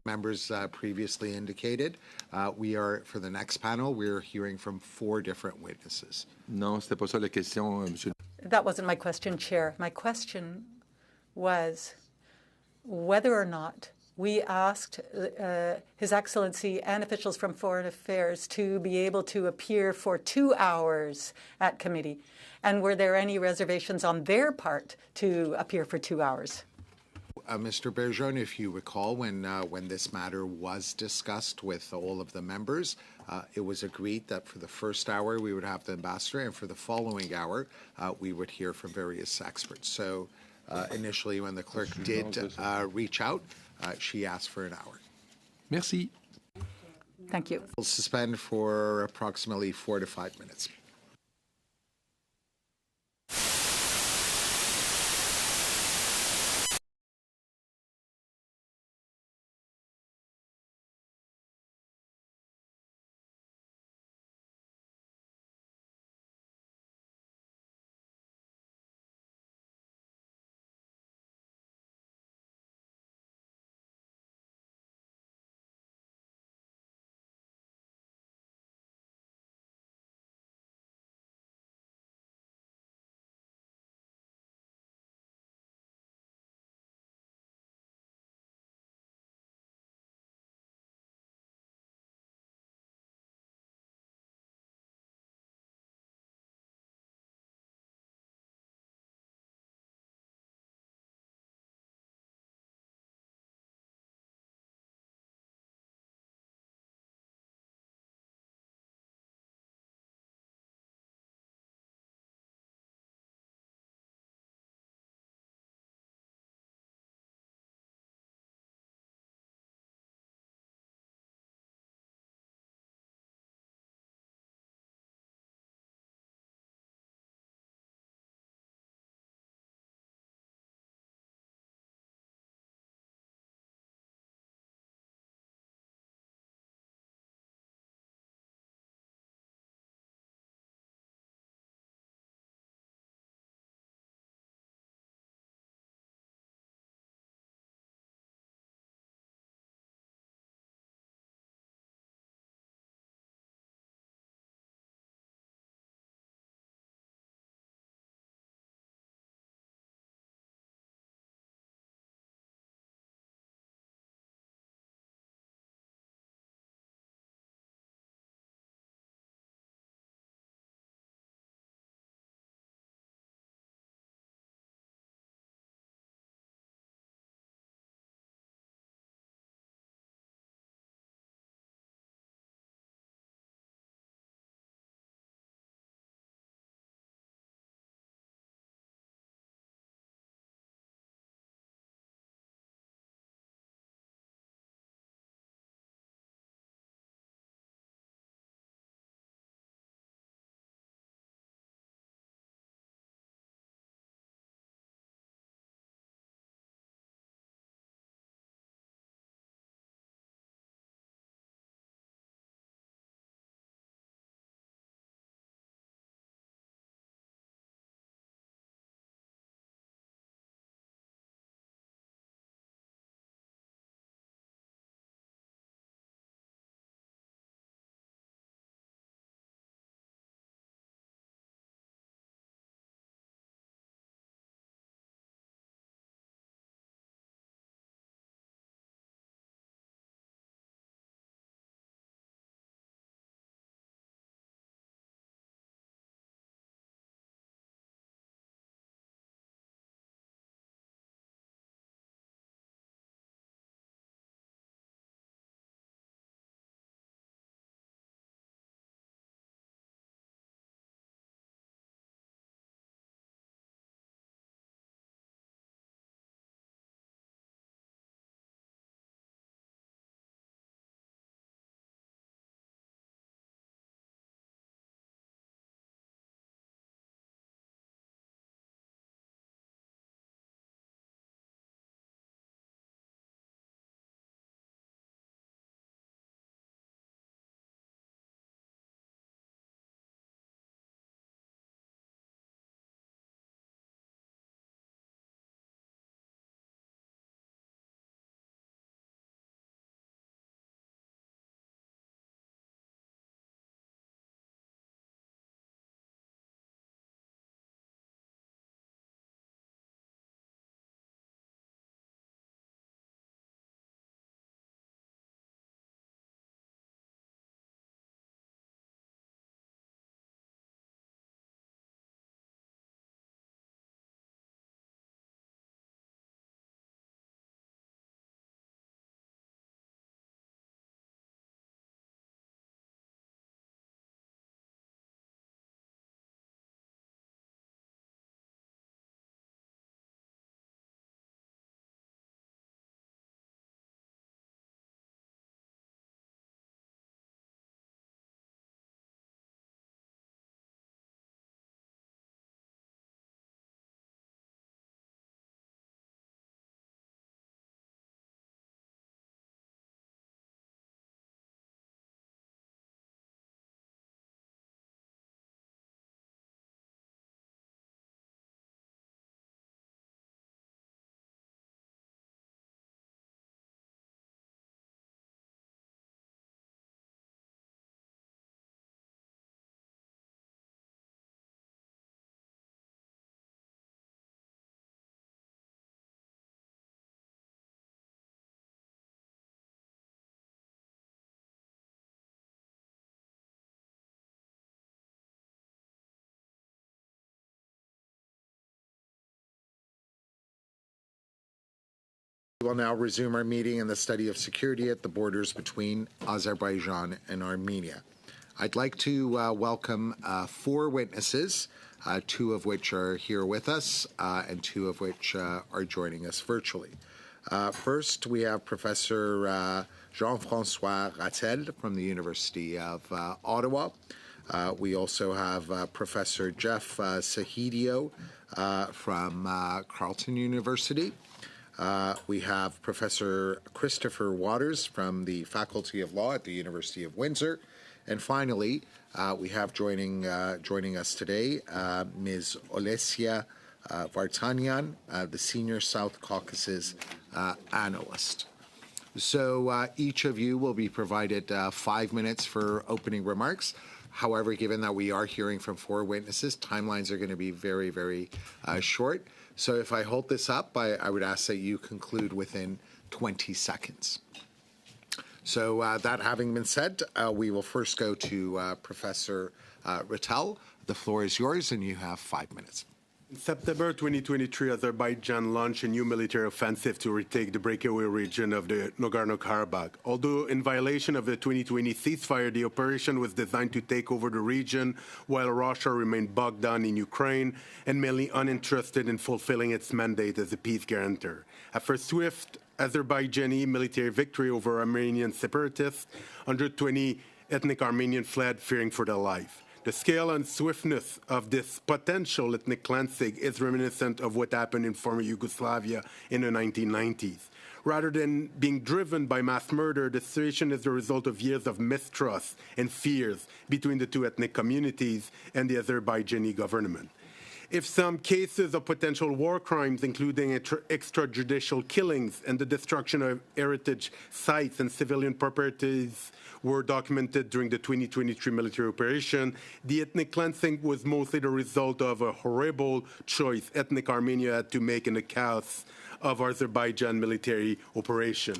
Members previously indicated, for the next panel, we're hearing from 4 different witnesses. Non, c'était pas ça la question, Monsieur. That wasn't my question, Chair. My question was whether or not we asked His Excellency and officials from Foreign Affairs to be able to appear for 2 hours at committee. And were there any reservations on their part to appear for 2 hours? Mr. Bergeron, if you recall, when this matter was discussed with all of the members, it was agreed that for the first hour we would have the ambassador, and for the following hour we would hear from various experts. So initially, when the clerk did reach out, she asked for an hour. Merci. Thank you. We'll suspend for approximately 4 to 5 minutes. We'll now resume our meeting in the study of security at the borders between Azerbaijan and Armenia. I'd like to welcome 4 witnesses, 2 of which are here with us and 2 of which are joining us virtually. First, we have Professor Jean-François Rattel from the University of Ottawa. We also have Professor Jeff Sahidio from Carleton University. We have Professor Christopher Waters from the Faculty of Law at the University of Windsor. And finally, we have joining us today Ms. Olesia Vartanyan, the Senior South Caucasus Analyst. So each of you will be provided 5 minutes for opening remarks. However, given that we are hearing from 4 witnesses, timelines are going to be very, very short. So if I hold this up, I would ask that you conclude within 20 seconds. So that having been said, we will first go to Professor Rattel. The floor is yours, and you have 5 minutes. In September 2023, Azerbaijan launched a new military offensive to retake the breakaway region of the Nagorno-Karabakh. Although in violation of the 2020 ceasefire, the operation was designed to take over the region, while Russia remained bogged down in Ukraine and mainly uninterested in fulfilling its mandate as a peace guarantor. After swift Azerbaijani military victory over Armenian separatists, 120 ethnic Armenians fled, fearing for their life. The scale and swiftness of this potential ethnic cleansing is reminiscent of what happened in former Yugoslavia in the 1990s. Rather than being driven by mass murder, the situation is the result of years of mistrust and fears between the 2 ethnic communities and the Azerbaijani government. If some cases of potential war crimes, including extrajudicial killings and the destruction of heritage sites and civilian properties, were documented during the 2023 military operation, the ethnic cleansing was mostly the result of a horrible choice ethnic Armenia had to make in the chaos of Azerbaijan military operation,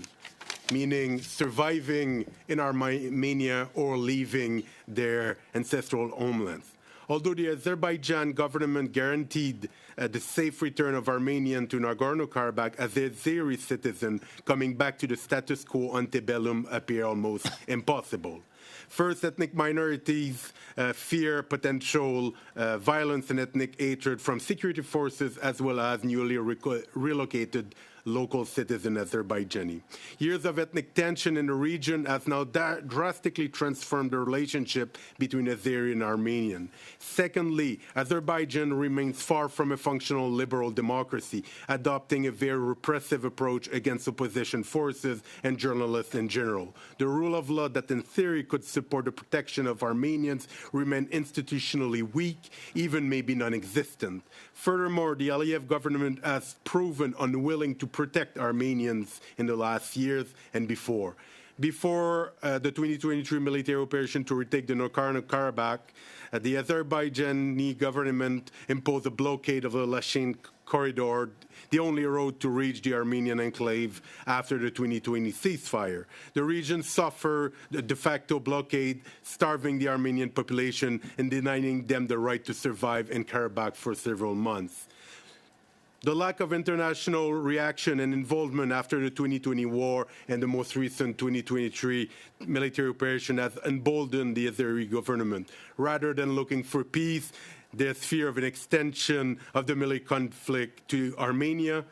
meaning surviving in Armenia or leaving their ancestral homelands. Although the Azerbaijan government guaranteed the safe return of Armenians to Nagorno-Karabakh as Azeri citizen, coming back to the status quo antebellum appear almost impossible. First, ethnic minorities fear potential violence and ethnic hatred from security forces as well as newly relocated local citizen Azerbaijani. Years of ethnic tension in the region has now drastically transformed the relationship between Azeri and Armenian. Secondly, Azerbaijan remains far from a functional liberal democracy, adopting a very repressive approach against opposition forces and journalists in general. The rule of law that in theory could support the protection of Armenians remain institutionally weak, even maybe non-existent. Furthermore, the Aliyev government has proven unwilling to protect Armenians in the last years and before. Before the 2023 military operation to retake the Nagorno-Karabakh, the Azerbaijani government imposed a blockade of the Lachin corridor, the only road to reach the Armenian enclave after the 2020 ceasefire. The region suffered the de facto blockade, starving the Armenian population and denying them the right to survive in Karabakh for several months. The lack of international reaction and involvement after the 2020 war and the most recent 2023 military operation has emboldened the Azeri government. Rather than looking for peace, there's fear of an extension of the military conflict to Armenia,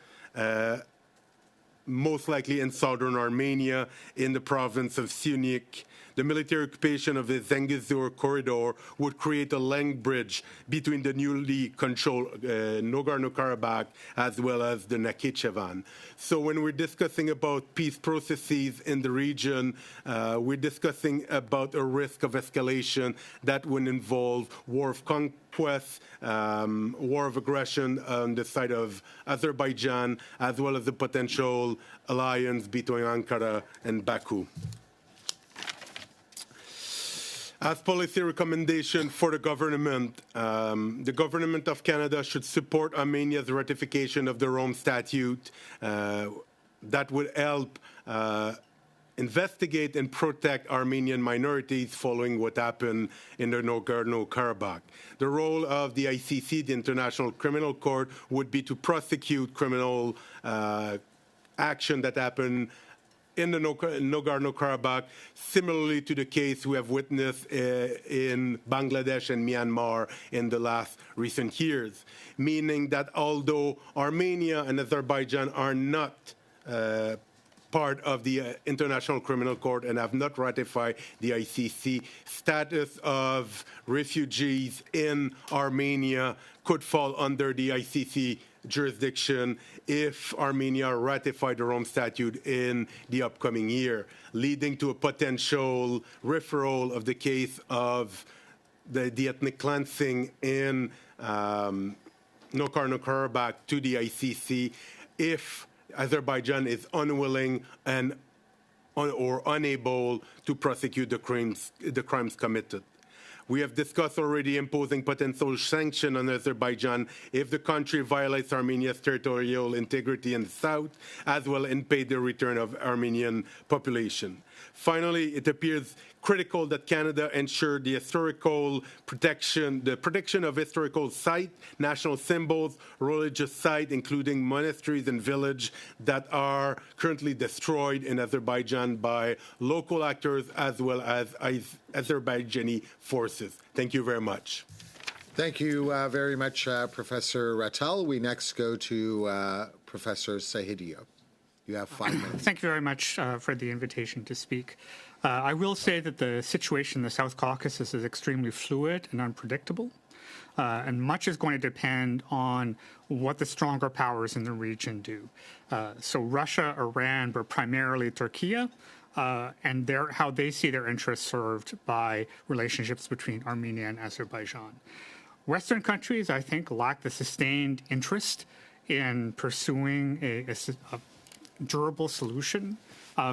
most likely in southern Armenia, in the province of Syunik. The military occupation of the Zengezur corridor would create a land bridge between the newly controlled Nagorno-Karabakh as well as the Nakhichevan. So when we're discussing about peace processes in the region, we're discussing about a risk of escalation that would involve war of conquest, war of aggression on the side of Azerbaijan, as well as the potential alliance between Ankara and Baku. As policy recommendation for the government of Canada should support Armenia's ratification of the Rome Statute. That would help investigate and protect Armenian minorities following what happened in the Nagorno-Karabakh. The role of the ICC, the International Criminal Court, would be to prosecute criminal action that happened in the Nagorno-Karabakh, similarly to the case we have witnessed in Bangladesh and Myanmar in the last recent years, meaning that although Armenia and Azerbaijan are not part of the International Criminal Court and have not ratified the ICC, status of refugees in Armenia could fall under the ICC jurisdiction if Armenia ratified the Rome Statute in the upcoming year, leading to a potential referral of the case of the ethnic cleansing in Nagorno-Karabakh to the ICC if Azerbaijan is unwilling or unable to prosecute the crimes committed. We have discussed already imposing potential sanctions on Azerbaijan if the country violates Armenia's territorial integrity in the south, as well as impede the return of Armenian population. Finally, it appears critical that Canada ensure the protection of historical sites, national symbols, religious sites, including monasteries and villages that are currently destroyed in Azerbaijan by local actors as well as Azerbaijani forces. Thank you very much. Thank you very much, Professor Rattel. We next go to Professor Sahidio. You have 5 minutes. Thank you very much for the invitation to speak. I will say that the situation in the South Caucasus is extremely fluid and unpredictable, and much is going to depend on what the stronger powers in the region do. So Russia, Iran, but primarily Turkey, and how they see their interests served by relationships between Armenia and Azerbaijan. Western countries, I think, lack the sustained interest in pursuing a durable solution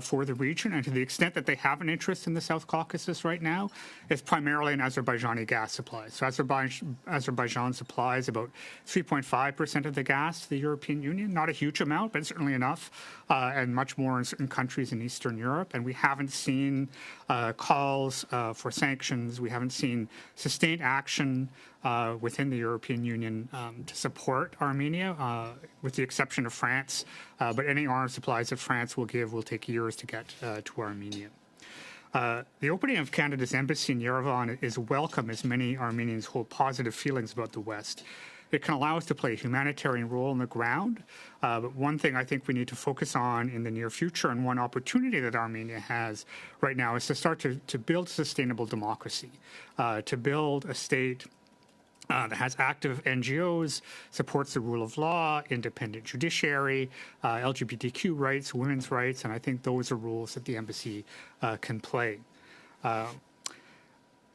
for the region, and to the extent that they have an interest in the South Caucasus right now, it's primarily in Azerbaijani gas supplies. So Azerbaijan supplies about 3.5% of the gas to the European Union, not a huge amount, but certainly enough, and much more in certain countries in Eastern Europe. And we haven't seen calls for sanctions. We haven't seen sustained action within the European Union to support Armenia, with the exception of France. But any arms supplies that France will give will take years to get to Armenia. The opening of Canada's embassy in Yerevan is welcome, as many Armenians hold positive feelings about the West. It can allow us to play a humanitarian role on the ground. But one thing I think we need to focus on in the near future, and one opportunity that Armenia has right now, is to start to build sustainable democracy, to build a state that has active NGOs, supports the rule of law, independent judiciary, LGBTQ rights, women's rights, and I think those are roles that the embassy can play.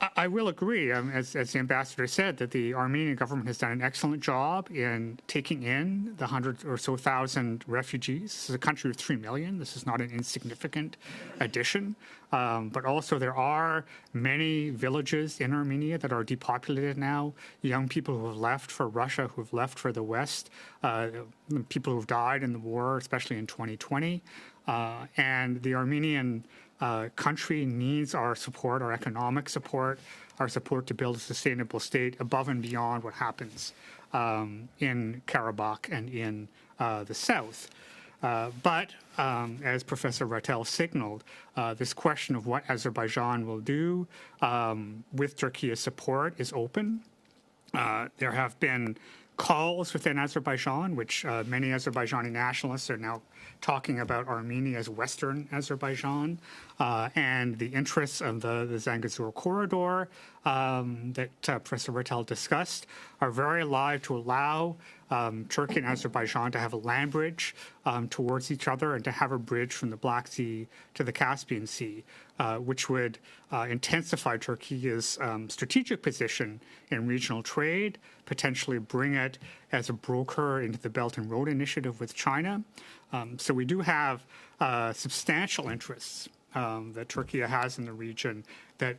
I will agree, as the ambassador said, that the Armenian government has done an excellent job in taking in the 100 or so thousand refugees. This is a country of 3 million. This is not an insignificant addition. But also there are many villages in Armenia that are depopulated now, young people who have left for Russia, who have left for the West, people who have died in the war, especially in 2020. And the Armenian country needs our support, our economic support, our support to build a sustainable state above and beyond what happens in Karabakh and in the south. But as Professor Rattel signaled, this question of what Azerbaijan will do with Turkey's support is open. There have been calls within Azerbaijan, which many Azerbaijani nationalists are now talking about Armenia as Western Azerbaijan, and the interests of the Zangezur corridor that Professor Rattel discussed are very alive to allow Turkey and Azerbaijan to have a land bridge towards each other and to have a bridge from the Black Sea to the Caspian Sea, which would intensify Turkey's strategic position in regional trade, potentially bring it as a broker into the Belt and Road Initiative with China. So we do have substantial interests that Turkey has in the region that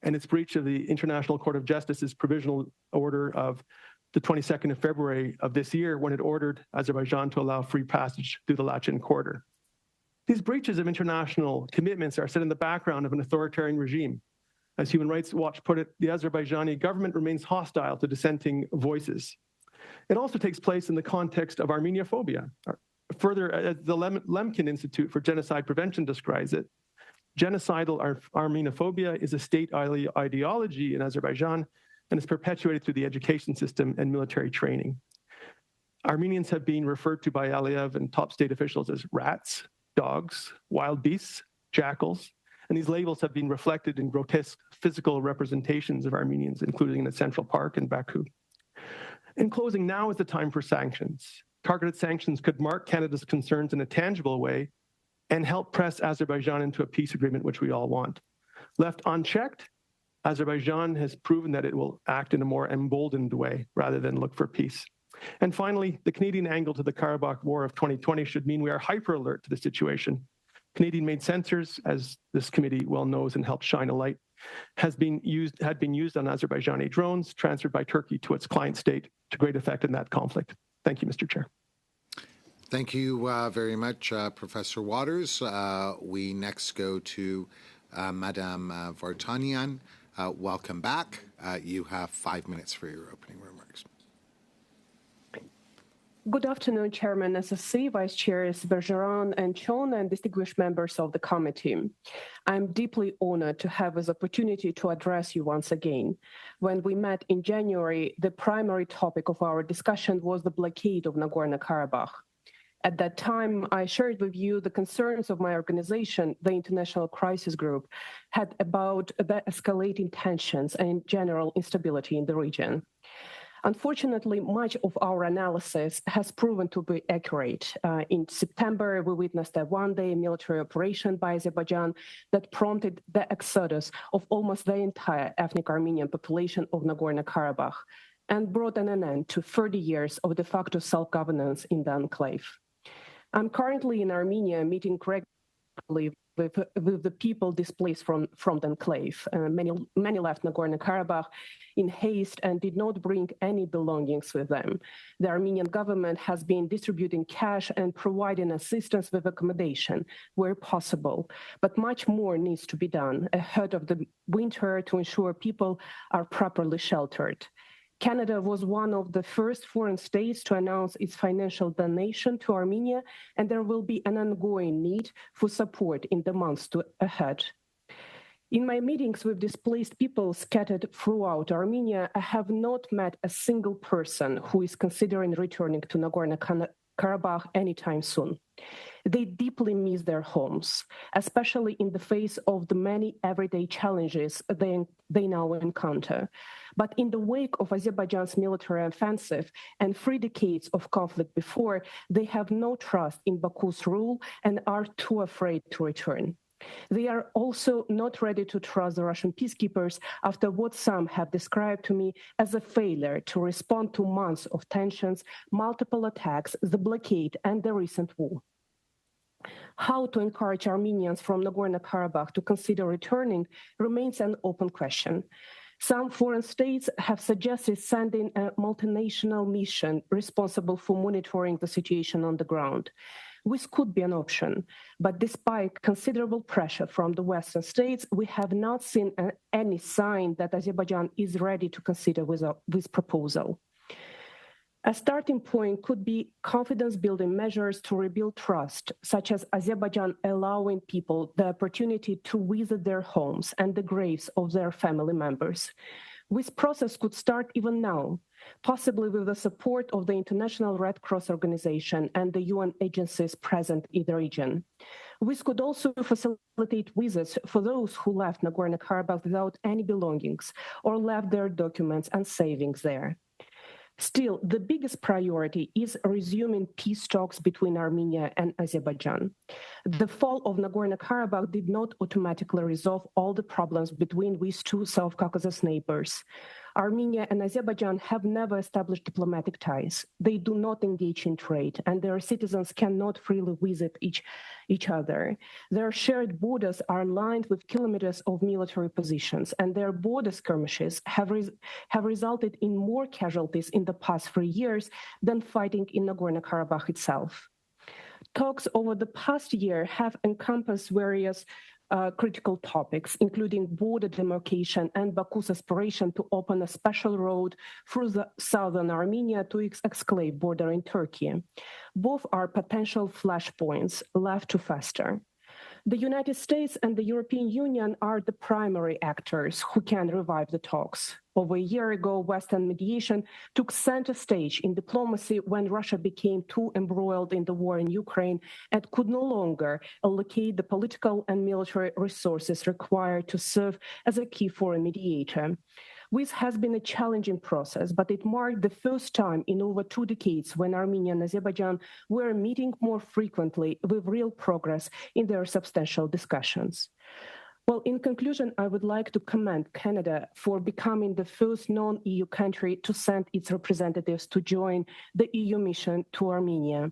and its breach of the International Court of Justice's provisional order of the 22nd of February of this year, when it ordered Azerbaijan to allow free passage through the Lachin corridor. These breaches of international commitments are set in the background of an authoritarian regime. As Human Rights Watch put it, the Azerbaijani government remains hostile to dissenting voices. It also takes place in the context of Armenophobia. Further, as the Lemkin Institute for Genocide Prevention describes it, genocidal Armenophobia is a state ideology in Azerbaijan and is perpetuated through the education system and military training. Armenians have been referred to by Aliyev and top state officials as rats, dogs, wild beasts, jackals, and these labels have been reflected in grotesque physical representations of Armenians, including in the Central Park in Baku. In closing, now is the time for sanctions. Targeted sanctions could mark Canada's concerns in a tangible way and help press Azerbaijan into a peace agreement, which we all want. Left unchecked, Azerbaijan has proven that it will act in a more emboldened way rather than look for peace. And finally, the Canadian angle to the Karabakh War of 2020 should mean we are hyper alert to the situation. Canadian-made sensors, as this committee well knows and helped shine a light, had been used on Azerbaijani drones transferred by Turkey to its client state to great effect in that conflict. Thank you, Mr. Chair. Thank you very much, Professor Waters. We next go to Madame Vartanian. Welcome back. You have 5 minutes for your opening remarks. Good afternoon, Chairman SSC, Vice Chairs Bergeron and Chon, and distinguished members of the committee. I'm deeply honored to have this opportunity to address you once again. When we met in January, the primary topic of our discussion was the blockade of Nagorno-Karabakh. At that time, I shared with you the concerns of my organization, the International Crisis Group, had about the escalating tensions and general instability in the region. Unfortunately, much of our analysis has proven to be accurate. In September, we witnessed a one-day military operation by Azerbaijan that prompted the exodus of almost the entire ethnic Armenian population of Nagorno-Karabakh and brought an end to 30 years of de facto self-governance in the enclave. I'm currently in Armenia meeting regularly with the people displaced from the enclave. Many left Nagorno-Karabakh in haste and did not bring any belongings with them. The Armenian government has been distributing cash and providing assistance with accommodation where possible, but much more needs to be done ahead of the winter to ensure people are properly sheltered. Canada was one of the first foreign states to announce its financial donation to Armenia, and there will be an ongoing need for support in the months ahead. In my meetings with displaced people scattered throughout Armenia, I have not met a single person who is considering returning to Nagorno-Karabakh anytime soon. They deeply miss their homes, especially in the face of the many everyday challenges they now encounter. But in the wake of Azerbaijan's military offensive and 3 decades of conflict before, they have no trust in Baku's rule and are too afraid to return. They are also not ready to trust the Russian peacekeepers after what some have described to me as a failure to respond to months of tensions, multiple attacks, the blockade, and the recent war. How to encourage Armenians from Nagorno-Karabakh to consider returning remains an open question. Some foreign states have suggested sending a multinational mission responsible for monitoring the situation on the ground. This could be an option, but despite considerable pressure from the Western states, we have not seen any sign that Azerbaijan is ready to consider this proposal. A starting point could be confidence-building measures to rebuild trust, such as Azerbaijan allowing people the opportunity to visit their homes and the graves of their family members. This process could start even now, possibly with the support of the International Red Cross Organization and the UN agencies present in the region. This could also facilitate visits for those who left Nagorno-Karabakh without any belongings or left their documents and savings there. Still, the biggest priority is resuming peace talks between Armenia and Azerbaijan. The fall of Nagorno-Karabakh did not automatically resolve all the problems between these two South Caucasus neighbors. Armenia and Azerbaijan have never established diplomatic ties. They do not engage in trade, and their citizens cannot freely visit each other. Their shared borders are lined with kilometers of military positions, and their border skirmishes have resulted in more casualties in the past 3 years than fighting in Nagorno-Karabakh itself. Talks over the past year have encompassed various critical topics, including border demarcation and Baku's aspiration to open a special road through the southern Armenia to its exclave border in Turkey. Both are potential flashpoints left to fester. The United States and the European Union are the primary actors who can revive the talks. Over a year ago, Western mediation took center stage in diplomacy when Russia became too embroiled in the war in Ukraine and could no longer allocate the political and military resources required to serve as a key foreign mediator. This has been a challenging process, but it marked the first time in over 2 decades when Armenia and Azerbaijan were meeting more frequently with real progress in their substantial discussions. Well, in conclusion, I would like to commend Canada for becoming the first non-EU country to send its representatives to join the EU mission to Armenia.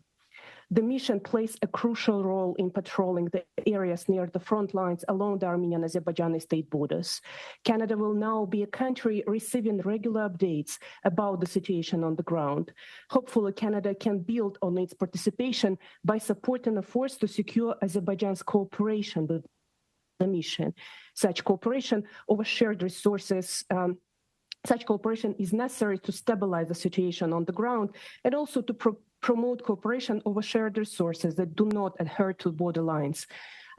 The mission plays a crucial role in patrolling the areas near the front lines along the Armenian-Azerbaijani state borders. Canada will now be a country receiving regular updates about the situation on the ground. Hopefully, Canada can build on its participation by supporting efforts to secure Azerbaijan's cooperation with the mission. Such cooperation over shared resources Such cooperation is necessary to stabilize the situation on the ground and also to promote cooperation over shared resources that do not adhere to border lines.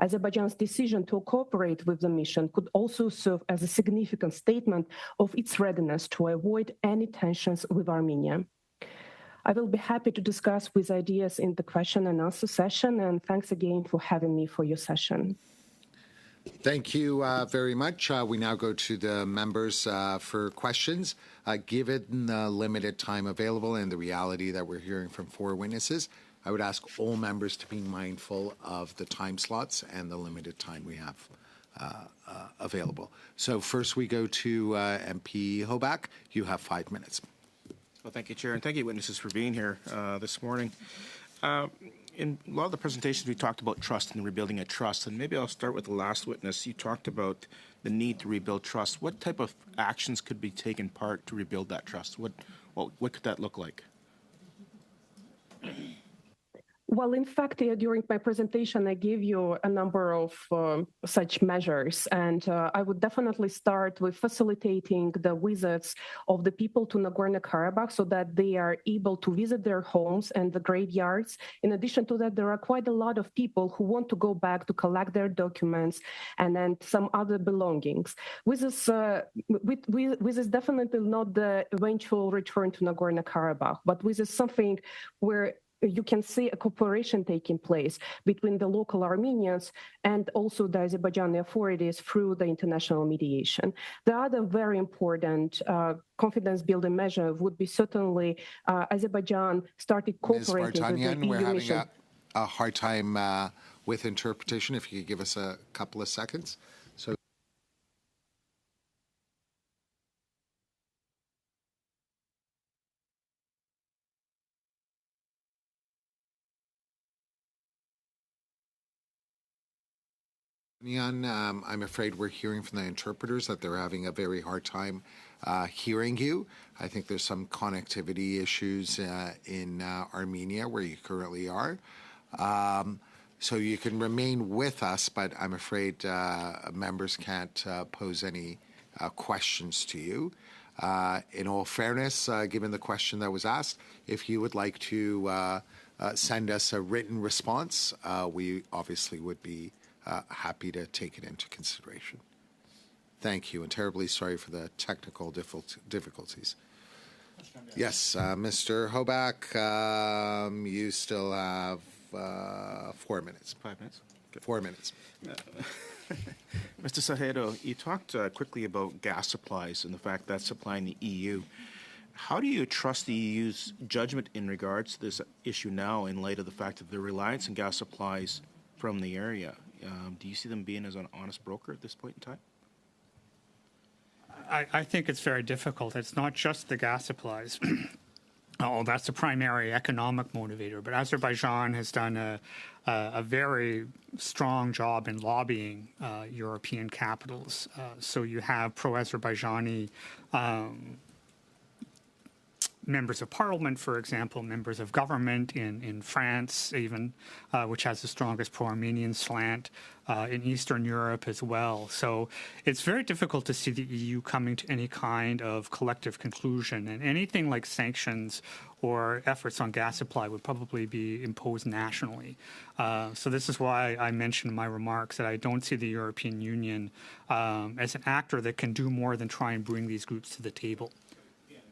Azerbaijan's decision to cooperate with the mission could also serve as a significant statement of its readiness to avoid any tensions with Armenia. I will be happy to discuss these ideas in the question and answer session, and thanks again for having me for your session. Thank you very much. We now go to the members for questions. Given the limited time available and the reality that we're hearing from 4 witnesses, I would ask all members to be mindful of the time slots and the limited time we have available. So first we go to MP Hoback. You have 5 minutes. Well, thank you, Chair, and thank you, witnesses, for being here this morning. In a lot of the presentations, we talked about trust and rebuilding a trust, and maybe I'll start with the last witness. You talked about the need to rebuild trust. What type of actions could be taken part to rebuild that trust? What could that look like? Well, in fact, during my presentation, I gave you a number of such measures, and I would definitely start with facilitating the visits of the people to Nagorno-Karabakh so that they are able to visit their homes and the graveyards. In addition to that, there are quite a lot of people who want to go back to collect their documents and then some other belongings. This is definitely not the eventual return to Nagorno-Karabakh, but this is something where you can see a cooperation taking place between the local Armenians and also the Azerbaijani authorities through the international mediation. The other very important confidence-building measure would be certainly Azerbaijan started cooperating with the EU we're having mission. a hard time with interpretation. If you could give us a couple of seconds. So. I'm afraid we're hearing from the interpreters that they're having a very hard time hearing you. I think there's some connectivity issues in Armenia where you currently are. So you can remain with us, but I'm afraid members can't pose any questions to you. In all fairness, given the question that was asked, if you would like to send us a written response, we obviously would be happy to take it into consideration. Thank you, and terribly sorry for the technical difficulties. Yes, Mr. Hoback, you still have 4 minutes. 5 minutes? Okay. 4 minutes. Mr. Sahero, you talked quickly about gas supplies and the fact that's supplying the EU. How do you trust the EU's judgment in regards to this issue now in light of the fact that the reliance on gas supplies from the area? Do you see them being as an honest broker at this point in time? I think it's very difficult. It's not just the gas supplies. Oh, that's the primary economic motivator. But Azerbaijan has done a very strong job in lobbying European capitals. So you have pro-Azerbaijani members of parliament, for example, members of government in France even, which has the strongest pro-Armenian slant, in Eastern Europe as well. So it's very difficult to see the EU coming to any kind of collective conclusion. And anything like sanctions or efforts on gas supply would probably be imposed nationally. So this is why I mentioned in my remarks that I don't see the European Union as an actor that can do more than try and bring these groups to the table.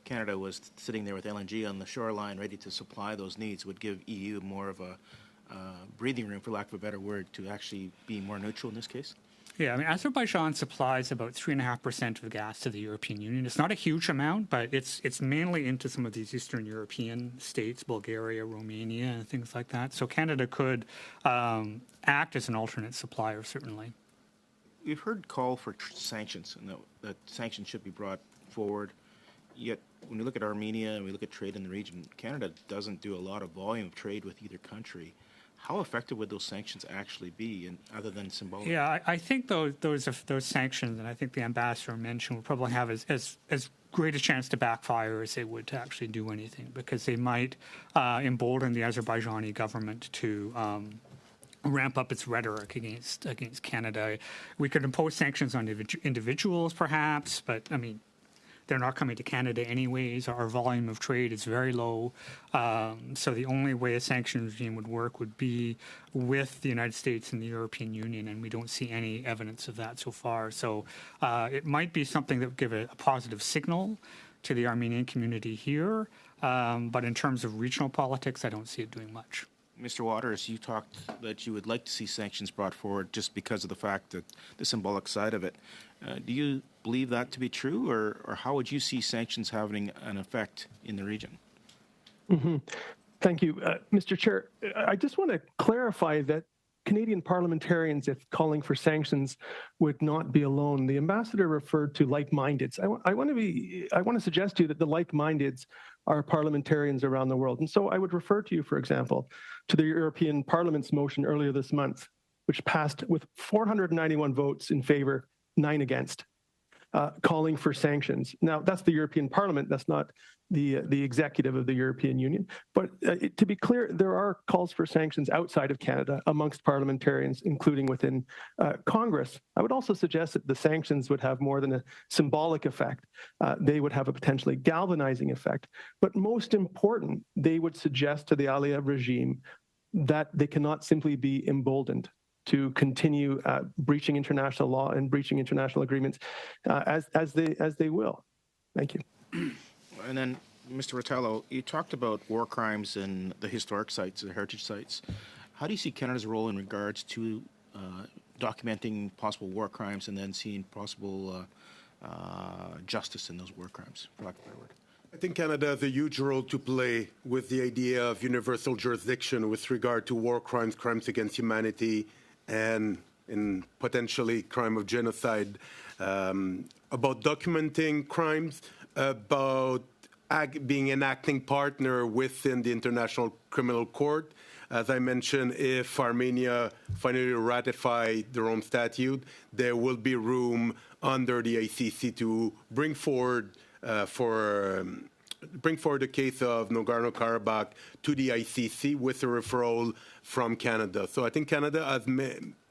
Canada was sitting there with LNG on the shoreline ready to supply those needs would give EU more of a breathing room, for lack of a better word, to actually be more neutral in this case? Yeah, I mean, Azerbaijan supplies about 3.5% of gas to the European Union. It's not a huge amount, but it's mainly into some of these Eastern European states, Bulgaria, Romania, and things like that. So Canada could act as an alternate supplier, certainly. We've heard call for sanctions, and that sanctions should be brought forward. Yet, when we look at Armenia and we look at trade in the region, Canada doesn't do a lot of volume of trade with either country. How effective would those sanctions actually be, and other than symbolic? Yeah, I think those sanctions, and I think the ambassador mentioned, will probably have as great a chance to backfire as they would to actually do anything, because they might embolden the Azerbaijani government to ramp up its rhetoric against Canada. We could impose sanctions on individuals, perhaps, but I mean, they're not coming to Canada anyways. Our volume of trade is very low. So the only way a sanctions regime would work would be with the United States and the European Union, and we don't see any evidence of that so far. So it might be something that would give a positive signal to the Armenian community here. But in terms of regional politics, I don't see it doing much. Mr. Waters, you talked that you would like to see sanctions brought forward just because of the fact that the symbolic side of it. Do you believe that to be true, or how would you see sanctions having an effect in the region? Mm-hmm. Thank you. Mr. Chair, I just want to clarify that Canadian parliamentarians, if calling for sanctions, would not be alone. The ambassador referred to like-mindeds. I want to suggest to you that the like-mindeds are parliamentarians around the world. And so I would refer to you, for example, to the European Parliament's motion earlier this month, which passed with 491 votes in favor, 9 against, calling for sanctions. Now, that's the European Parliament. That's not the executive of the European Union. But to be clear, there are calls for sanctions outside of Canada amongst parliamentarians, including within Congress. I would also suggest that the sanctions would have more than a symbolic effect. They would have a potentially galvanizing effect. But most important, they would suggest to the Aliyev regime that they cannot simply be emboldened to continue breaching international law and breaching international agreements as they will. Thank you. And then, Mr. Rottello, you talked about war crimes in the historic sites, the heritage sites. How do you see Canada's role in regards to documenting possible war crimes and then seeing possible justice in those war crimes, for lack of a better word? I think Canada has a huge role to play with the idea of universal jurisdiction with regard to war crimes, crimes against humanity, and in potentially crime of genocide, about documenting crimes, about being an acting partner within the International Criminal Court. As I mentioned, if Armenia finally ratify their own statute, there will be room under the ICC to bring forward the case of Nagorno-Karabakh to the ICC with a referral from Canada. So I think Canada has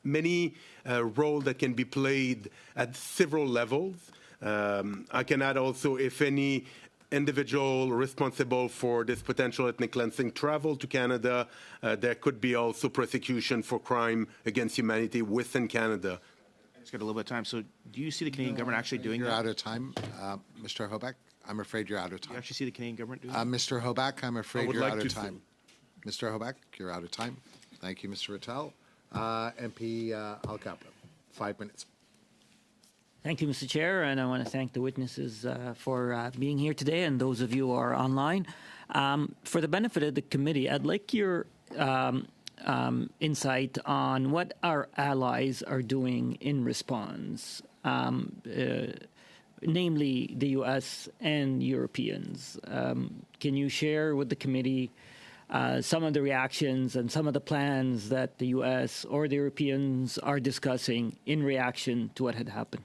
many roles that can be played at several levels. I can add also, if any individual responsible for this potential ethnic cleansing travel to Canada, there could be also prosecution for crime against humanity within Canada. It's got a little bit of time. So do you see the Canadian government actually doing that? You're out of time, Mr. Hoback. I'm afraid you're out of time. Do you actually see the Canadian government doing that? Mr. Hoback, I'm afraid you're out of time. Mr. Hoback, you're out of time. Thank you, Mr. Rattel. MP Alcapra, 5 minutes. Thank you, Mr. Chair, and I want to thank the witnesses for being here today and those of you who are online. For the benefit of the committee, I'd like your insight on what our allies are doing in response. namely the U.S. and Europeans. Can you share with the committee some of the reactions and some of the plans that the U.S. or the Europeans are discussing in reaction to what had happened?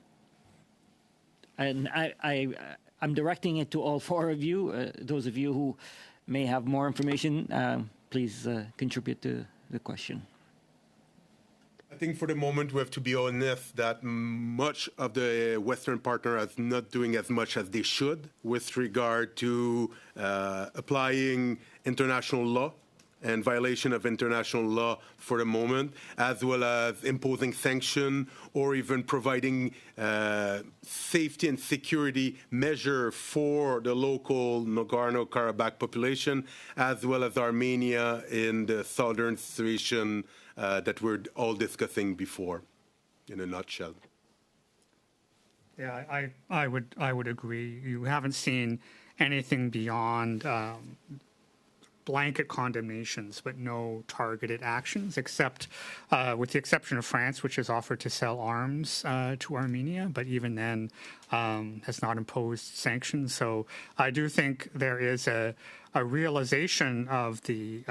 And I'm directing it to all four of you. Those of you who may have more information, please contribute to the question. I think for the moment we have to be honest that much of the Western partner is not doing as much as they should with regard to applying international law and violation of international law for the moment, as well as imposing sanction or even providing safety and security measure for the local Nagorno-Karabakh population, as well as Armenia in the southern situation that we're all discussing before, in a nutshell. Yeah, I would agree. You haven't seen anything beyond blanket condemnations, but no targeted actions, except with the exception of France, which has offered to sell arms to Armenia, but even then has not imposed sanctions. So I do think there is a realization of the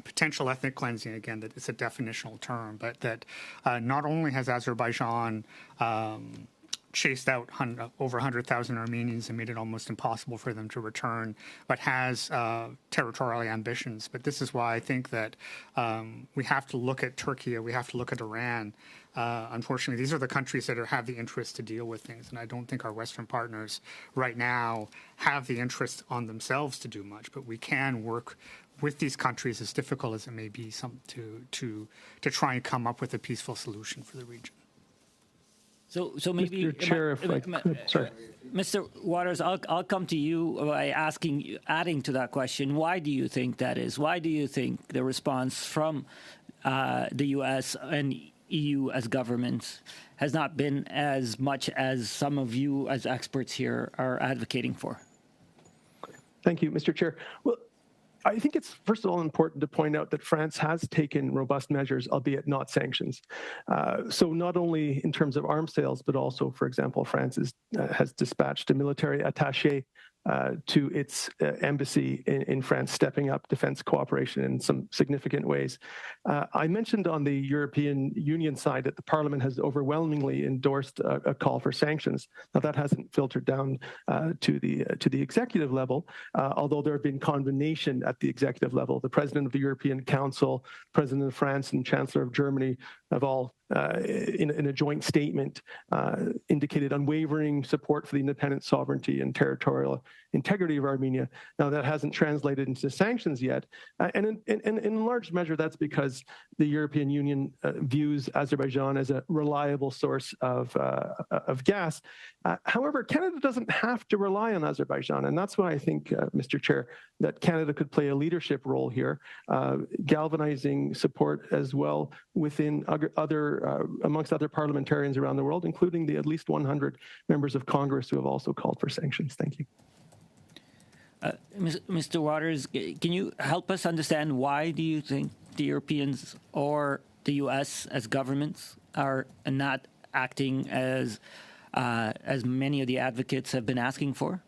potential ethnic cleansing, again, that it's a definitional term, but that not only has Azerbaijan chased out over 100,000 Armenians and made it almost impossible for them to return, but has territorial ambitions. But this is why I think that we have to look at Turkey, we have to look at Iran. Unfortunately, these are the countries that have the interest to deal with things, and I don't think our Western partners right now have the interest on themselves to do much, but we can work with these countries, as difficult as it may be, to try and come up with a peaceful solution for the region. So maybe, Mr. Chair, sorry. Mr. Waters, I'll come to you by adding to that question. Why do you think that is? Why do you think the response from the U.S. and EU as governments has not been as much as some of you as experts here are advocating for? Thank you, Mr. Chair. Well, I think it's, first of all, important to point out that France has taken robust measures, albeit not sanctions. So not only in terms of arms sales, but also, for example, France has dispatched a military attaché to its embassy in France, stepping up defense cooperation in some significant ways. I mentioned on the European Union side that the Parliament has overwhelmingly endorsed a call for sanctions. Now, that hasn't filtered down to the executive level, although there have been condemnation at the executive level. The President of the European Council, President of France, and Chancellor of Germany have all, in a joint statement, indicated unwavering support for the independent sovereignty and territorial integrity of Armenia. Now, that hasn't translated into sanctions yet, and in large measure, that's because the European Union views Azerbaijan as a reliable source of gas. However, Canada doesn't have to rely on Azerbaijan, and that's why I think, Mr. Chair, that Canada could play a leadership role here, galvanizing support as well within amongst other parliamentarians around the world, including the at least 100 members of Congress who have also called for sanctions. Thank you. Mr. Waters, can you help us understand why do you think the Europeans or the U.S. as governments are not acting as many of the advocates have been asking for?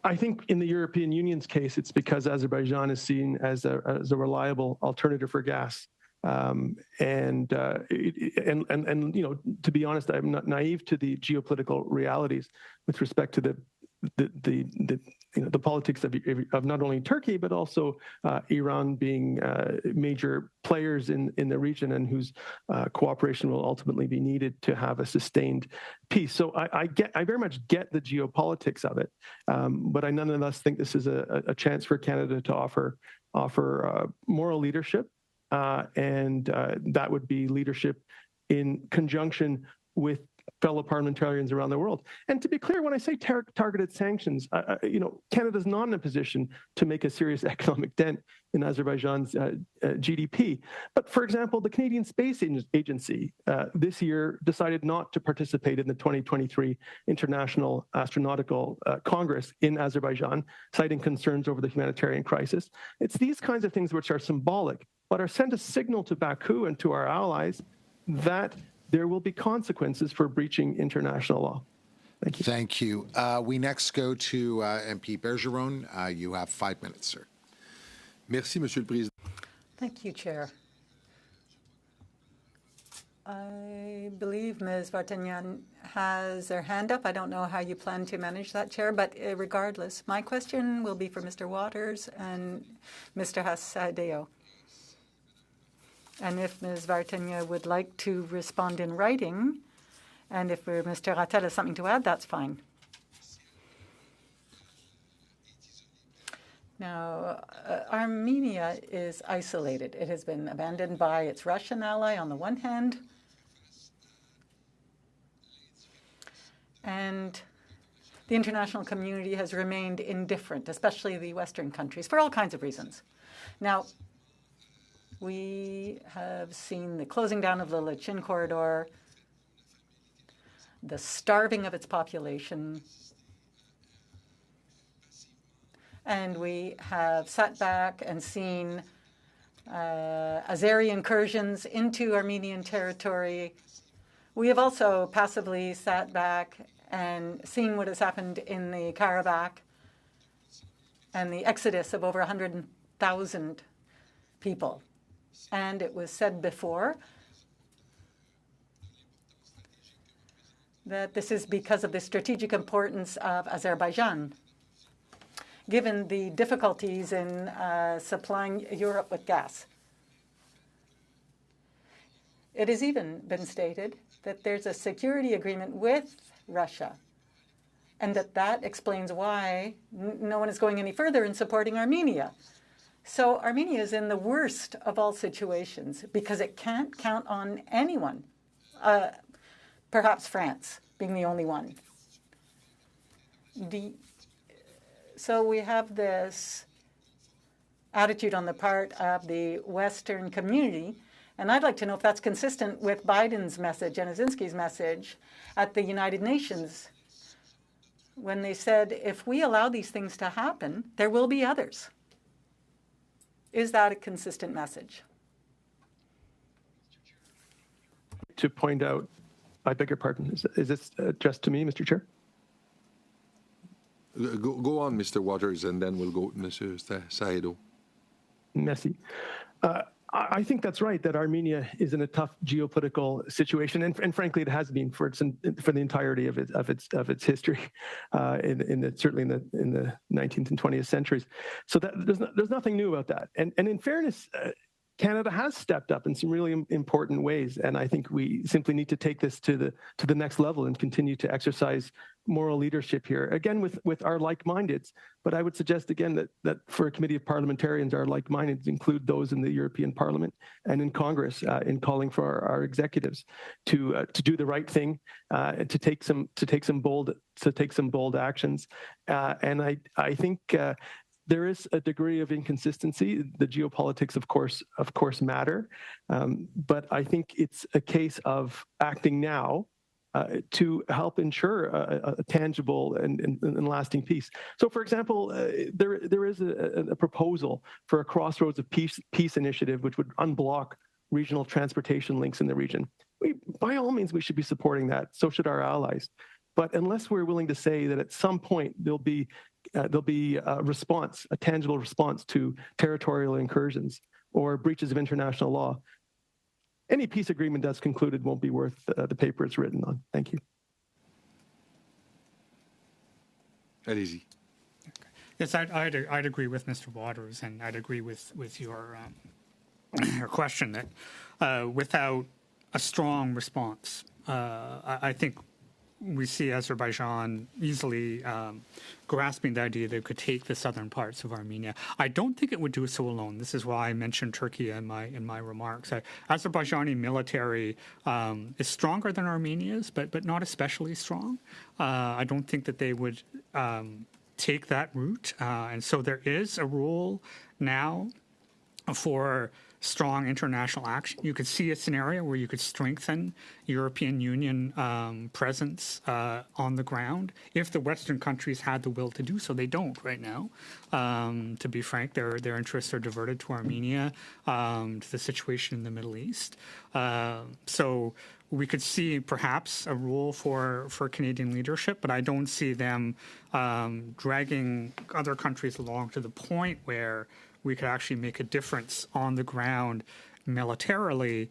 I think in the European Union's case, it's because Azerbaijan is seen as a reliable alternative for gas. And you know, to be honest, I'm not naive to the geopolitical realities with respect to the politics of not only Turkey but also Iran being major players in the region and whose cooperation will ultimately be needed to have a sustained peace. So I very much get the geopolitics of it, but I nonetheless think this is a chance for Canada to offer moral leadership, and that would be leadership in conjunction with fellow parliamentarians around the world. And to be clear, when I say targeted sanctions, you know, Canada's not in a position to make a serious economic dent in Azerbaijan's GDP. But for example, the Canadian Space Agency this year decided not to participate in the 2023 International Astronautical Congress in Azerbaijan, citing concerns over the humanitarian crisis. It's these kinds of things which are symbolic, but are sent a signal to Baku and to our allies that there will be consequences for breaching international law. Thank you. Thank you. We next go to MP Bergeron. You have 5 minutes, sir. Merci, Monsieur le Président. Thank you, Chair. I believe Ms. Vartanyan has her hand up. I don't know how you plan to manage that, Chair, but regardless, my question will be for Mr. Waters and Mr. Hasadeo. And if Ms. Vartanyan would like to respond in writing, and if Mr. Rattel has something to add, that's fine. Now, Armenia is isolated. It has been abandoned by its Russian ally on the one hand, and the international community has remained indifferent, especially the Western countries, for all kinds of reasons. Now, we have seen the closing down of the Lachin corridor, the starving of its population, and we have sat back and seen Azeri incursions into Armenian territory. We have also passively sat back and seen what has happened in the Karabakh and the exodus of over 100,000 people. And it was said before that this is because of the strategic importance of Azerbaijan, given the difficulties in supplying Europe with gas. It has even been stated that there's a security agreement with Russia, and that explains why no one is going any further in supporting Armenia. So Armenia is in the worst of all situations because it can't count on anyone, perhaps France being the only one. So we have this attitude on the part of the Western community, and I'd like to know if that's consistent with Biden's message and Jasinski's message at the United Nations when they said, if we allow these things to happen, there will be others. Is that a consistent message? To point out, I beg your pardon, is this addressed to me, Mr. Chair? Go on, Mr. Waters, and then we'll go to Mr. Saedo. Merci. I think that's right, that Armenia is in a tough geopolitical situation, and frankly, it has been for the entirety of its history, certainly in the 19th and 20th centuries. So there's nothing new about that. And in fairness, Canada has stepped up in some really important ways, and I think we simply need to take this to the next level and continue to exercise moral leadership here, again with our like-mindeds. But I would suggest again that for a committee of parliamentarians, our like-mindeds include those in the European Parliament and in Congress, in calling for our executives to do the right thing, and to take some bold actions. And I think. There is a degree of inconsistency. The geopolitics, of course, matter, but I think it's a case of acting now to help ensure a tangible and lasting peace. So, for example, there is a proposal for a Crossroads of Peace initiative, which would unblock regional transportation links in the region. By all means, we should be supporting that. So should our allies. But unless we're willing to say that at some point there'll be a response, a tangible response to territorial incursions or breaches of international law, any peace agreement that's concluded won't be worth the paper it's written on. Thank you. Allez-y. Yes, I'd agree with Mr. Waters, and I'd agree with your your question that without a strong response, I think we see Azerbaijan easily grasping the idea that it could take the southern parts of Armenia. I don't think it would do so alone. This is why I mentioned Turkey in my remarks. Azerbaijani military is stronger than Armenia's, but not especially strong. I don't think that they would take that route. And so there is a role now for strong international action. You could see a scenario where you could strengthen European Union presence on the ground if the Western countries had the will to do so. They don't right now. To be frank, their interests are diverted to Armenia, to the situation in the Middle East. So we could see perhaps a role for Canadian leadership, but I don't see them dragging other countries along to the point where we could actually make a difference on the ground militarily.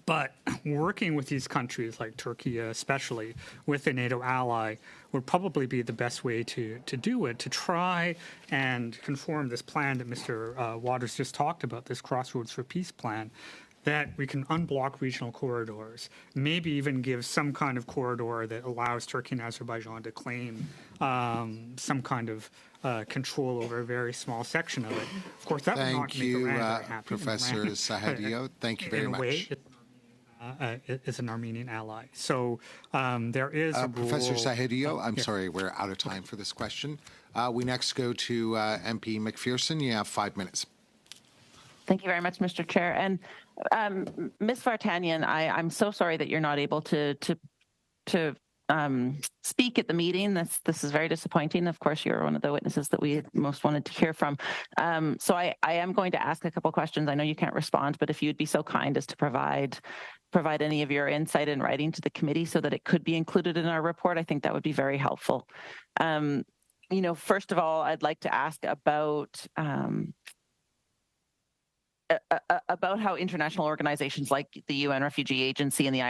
But working with these countries, like Turkey especially, with a NATO ally, would probably be the best way to do it, to try and conform this plan that Mr. Waters just talked about, this Crossroads for Peace plan, that we can unblock regional corridors, maybe even give some kind of corridor that allows Turkey and Azerbaijan to claim some kind of control over a very small section of it. Of course, that would not make Iran very happy. Professor Sahadio. Thank you very much. In a way, is an Armenian ally. So there is a Professor rule. Sahadio, I'm sorry, we're out of time for this question. We next go to MP McPherson. You have 5 minutes. Thank you very much, Mr. Chair. And Ms. Vartanian, I'm so sorry that you're not able to speak at the meeting. This is very disappointing. Of course, you're one of the witnesses that we most wanted to hear from. So I am going to ask a couple questions. I know you can't respond, but if you'd be so kind as to provide any of your insight in writing to the committee so that it could be included in our report, I think that would be very helpful. First of all, I'd like to ask about how international organizations like the UN Refugee Agency and the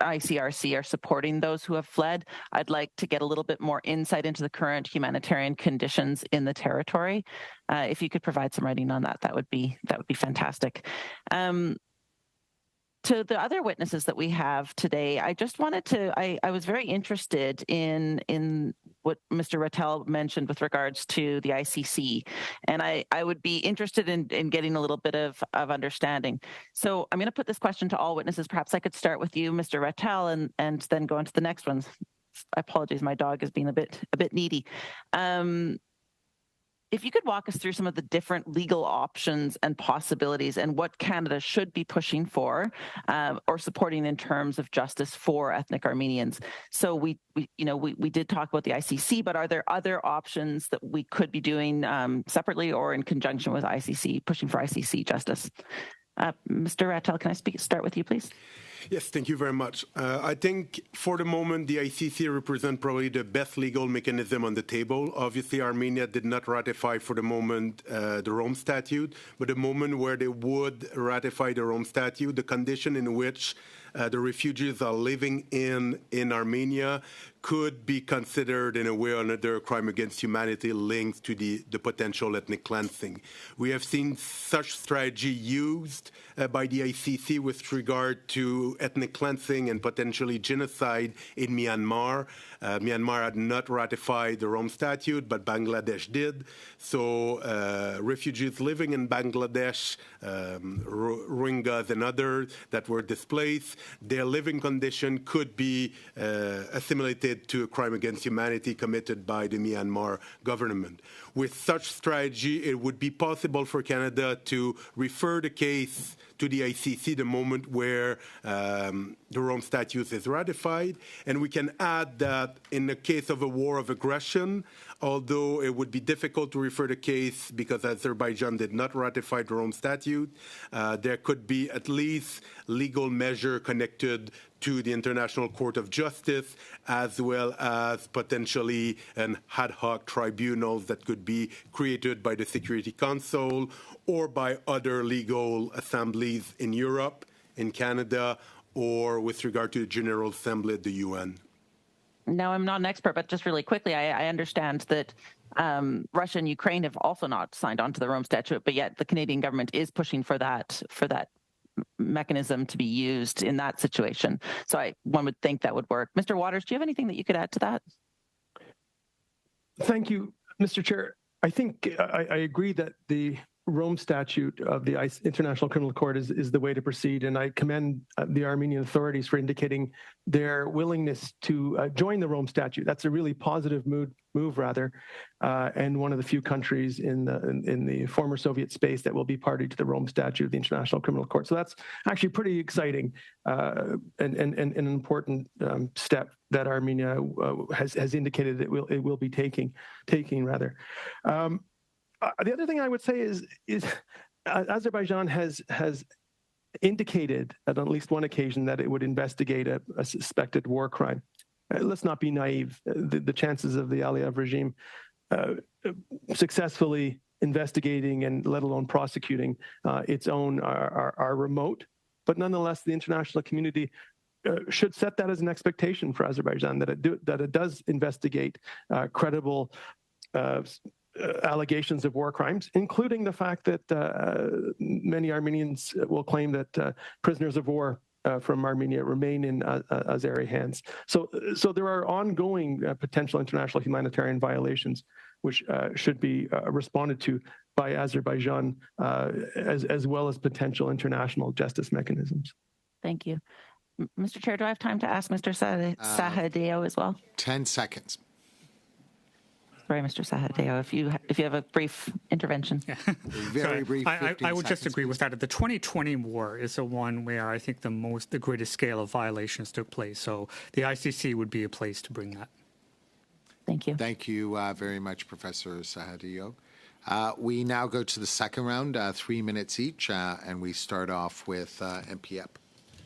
ICRC are supporting those who have fled. I'd like to get a little bit more insight into the current humanitarian conditions in the territory. If you could provide some writing on that, that would be fantastic. To the other witnesses that we have today, I just wanted to, I was very interested in what Mr. Rattel mentioned with regards to the ICC, and I would be interested in getting a little bit of understanding. So I'm going to put this question to all witnesses. Perhaps I could start with you, Mr. Rattel, and then go on to the next ones. Apologies, my dog is being a bit needy. If you could walk us through some of the different legal options and possibilities and what Canada should be pushing for or supporting in terms of justice for ethnic Armenians. So we did talk about the ICC, but are there other options that we could be doing separately or in conjunction with ICC, pushing for ICC justice? Mr. Rattel, can I start with you, please? Yes, thank you very much. I think for the moment, the ICC represents probably the best legal mechanism on the table. Obviously, Armenia did not ratify for the moment the Rome Statute, but the moment where they would ratify the Rome Statute, the condition in which the refugees are living in Armenia could be considered in a way or another a crime against humanity linked to the potential ethnic cleansing. We have seen such strategy used by the ICC with regard to ethnic cleansing and potentially genocide in Myanmar. Myanmar had not ratified the Rome Statute, but Bangladesh did. So refugees living in Bangladesh, Rohingyas and others that were displaced, their living condition could be assimilated to a crime against humanity committed by the Myanmar government. With such strategy, it would be possible for Canada to refer the case to the ICC the moment where the Rome Statute is ratified. And we can add that in the case of a war of aggression, although it would be difficult to refer the case because Azerbaijan did not ratify the Rome Statute, there could be at least legal measure connected to the International Court of Justice, as well as potentially an ad hoc tribunals that could be created by the Security Council or by other legal assemblies in Europe, in Canada, or with regard to the General Assembly at the UN. Now, I'm not an expert, but just really quickly, I understand that Russia and Ukraine have also not signed on to the Rome Statute, but yet the Canadian government is pushing for that mechanism to be used in that situation. So one would think that would work. Mr. Waters, do you have anything that you could add to that? Thank you, Mr. Chair. I think I agree that the Rome Statute of the International Criminal Court is the way to proceed, and I commend the Armenian authorities for indicating their willingness to join the Rome Statute. That's a really positive move, and one of the few countries in the former Soviet space that will be party to the Rome Statute of the International Criminal Court. So that's actually pretty exciting and an important step that Armenia has indicated it will be taking. The other thing I would say is Azerbaijan has indicated at least one occasion that it would investigate a suspected war crime. Let's not be naive. The chances of the Aliyev regime successfully investigating and let alone prosecuting its own are remote. But nonetheless, the international community should set that as an expectation for Azerbaijan, that it does investigate credible allegations of war crimes, including the fact that many Armenians will claim that prisoners of war from Armenia remain in Azeri hands. So there are ongoing potential international humanitarian violations which should be responded to by Azerbaijan as well as potential international justice mechanisms. Thank you. Mr. Chair, do I have time to ask Mr. Sahadeo as well? 10 seconds. Sorry, Mr. Sahadeo, if you have a brief intervention. Yeah. Very brief. I would just agree with that. The 2020 war is the one where I think the greatest scale of violations took place. So the ICC would be a place to bring that. Thank you. Thank you very much, Professor Sahadeo. We now go to the second round, 3 minutes each, and we start off with MPF.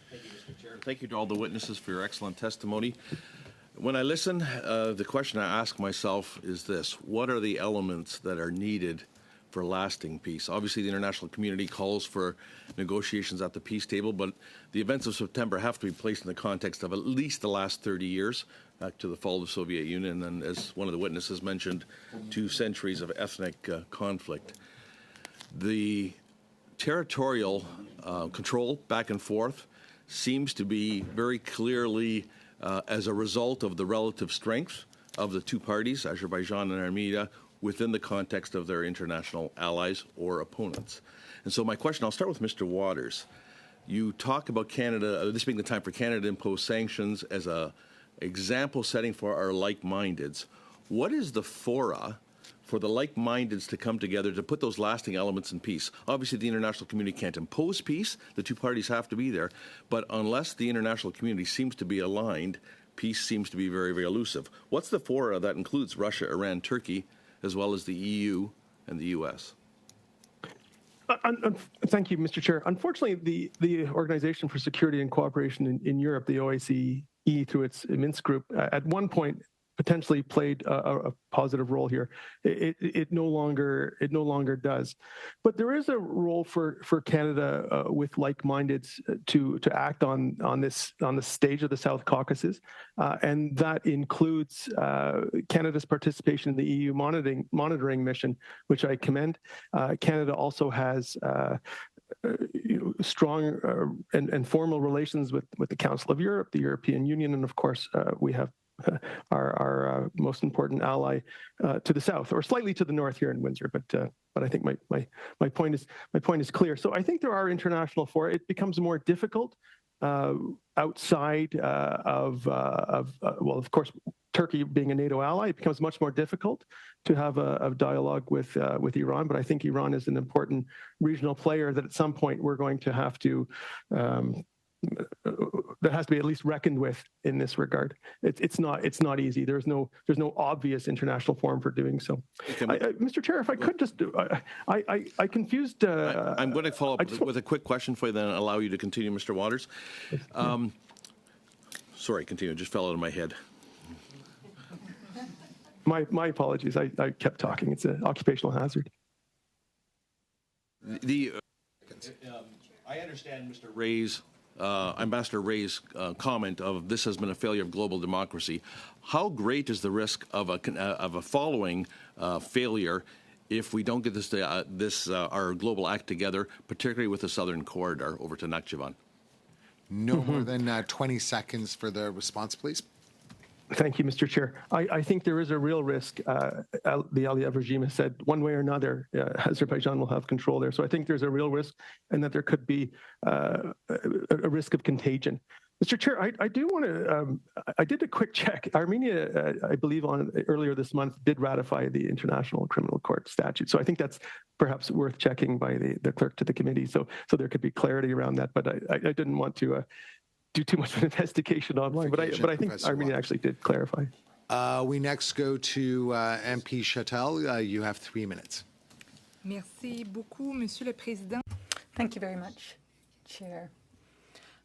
Thank you, Mr. Chair. Thank you to all the witnesses for your excellent testimony. When I listen, the question I ask myself is this: what are the elements that are needed for lasting peace? Obviously, the international community calls for negotiations at the peace table, but the events of September have to be placed in the context of at least the last 30 years, back to the fall of the Soviet Union, and as one of the witnesses mentioned, 2 centuries of ethnic conflict. The territorial control back and forth seems to be very clearly as a result of the relative strength of the 2 parties, Azerbaijan and Armenia, within the context of their international allies or opponents. And so my question, I'll start with Mr. Waters. You talk about Canada, this being the time for Canada to impose sanctions as a example setting for our like-mindeds. What is the fora for the like-mindeds to come together to put those lasting elements in peace? Obviously, the international community can't impose peace. The 2 parties have to be there. But unless the international community seems to be aligned, peace seems to be very, very elusive. What's the fora that includes Russia, Iran, Turkey, as well as the EU and the U.S.? Thank you, Mr. Chair. Unfortunately, the Organization for Security and Cooperation in Europe, the OSCE, through its Minsk group, at one point potentially played a positive role here. It no longer does. But there is a role for Canada with like-mindeds to act on the stage of the South Caucasus, and that includes Canada's participation in the EU monitoring mission, which I commend. Canada also has strong and formal relations with the Council of Europe, the European Union, and of course we have our most important ally to the south, or slightly to the north here in Windsor. But I think my point is clear. So I think there are international fora. It becomes more difficult outside of course, Turkey being a NATO ally. It becomes much more difficult to have a dialogue with Iran. But I think Iran is an important regional player that at some point we're going to have to. That has to be at least reckoned with in this regard. It's not easy. There's no obvious international forum for doing so. Mr. Chair, if I could just, I confused. I'm going to follow up with a quick question for you, then allow you to continue, Mr. Waters. Sorry, continue. It just fell out of my head. My apologies. I kept talking. It's an occupational hazard. I understand Mr. Ray's. Ambassador Ray's comment of this has been a failure of global democracy. How great is the risk of a following failure if we don't get our global act together, particularly with the southern corridor? Over to Nakhchivan. No more than 20 seconds for the response, please. Thank you, Mr. Chair. I think there is a real risk. The Aliyev regime has said one way or another, Azerbaijan will have control there. So I think there's a real risk, and that there could be a risk of contagion. Mr. Chair, I do want to. I did a quick check. Armenia, I believe, earlier this month did ratify the International Criminal Court statute. So I think that's perhaps worth checking by the clerk to the committee. So there could be clarity around that. But I didn't want to do too much of an investigation online, but I think Armenia actually did clarify. We next go to MP Chattel. You have 3 minutes. Merci beaucoup, Monsieur le Président. Thank you very much, Chair.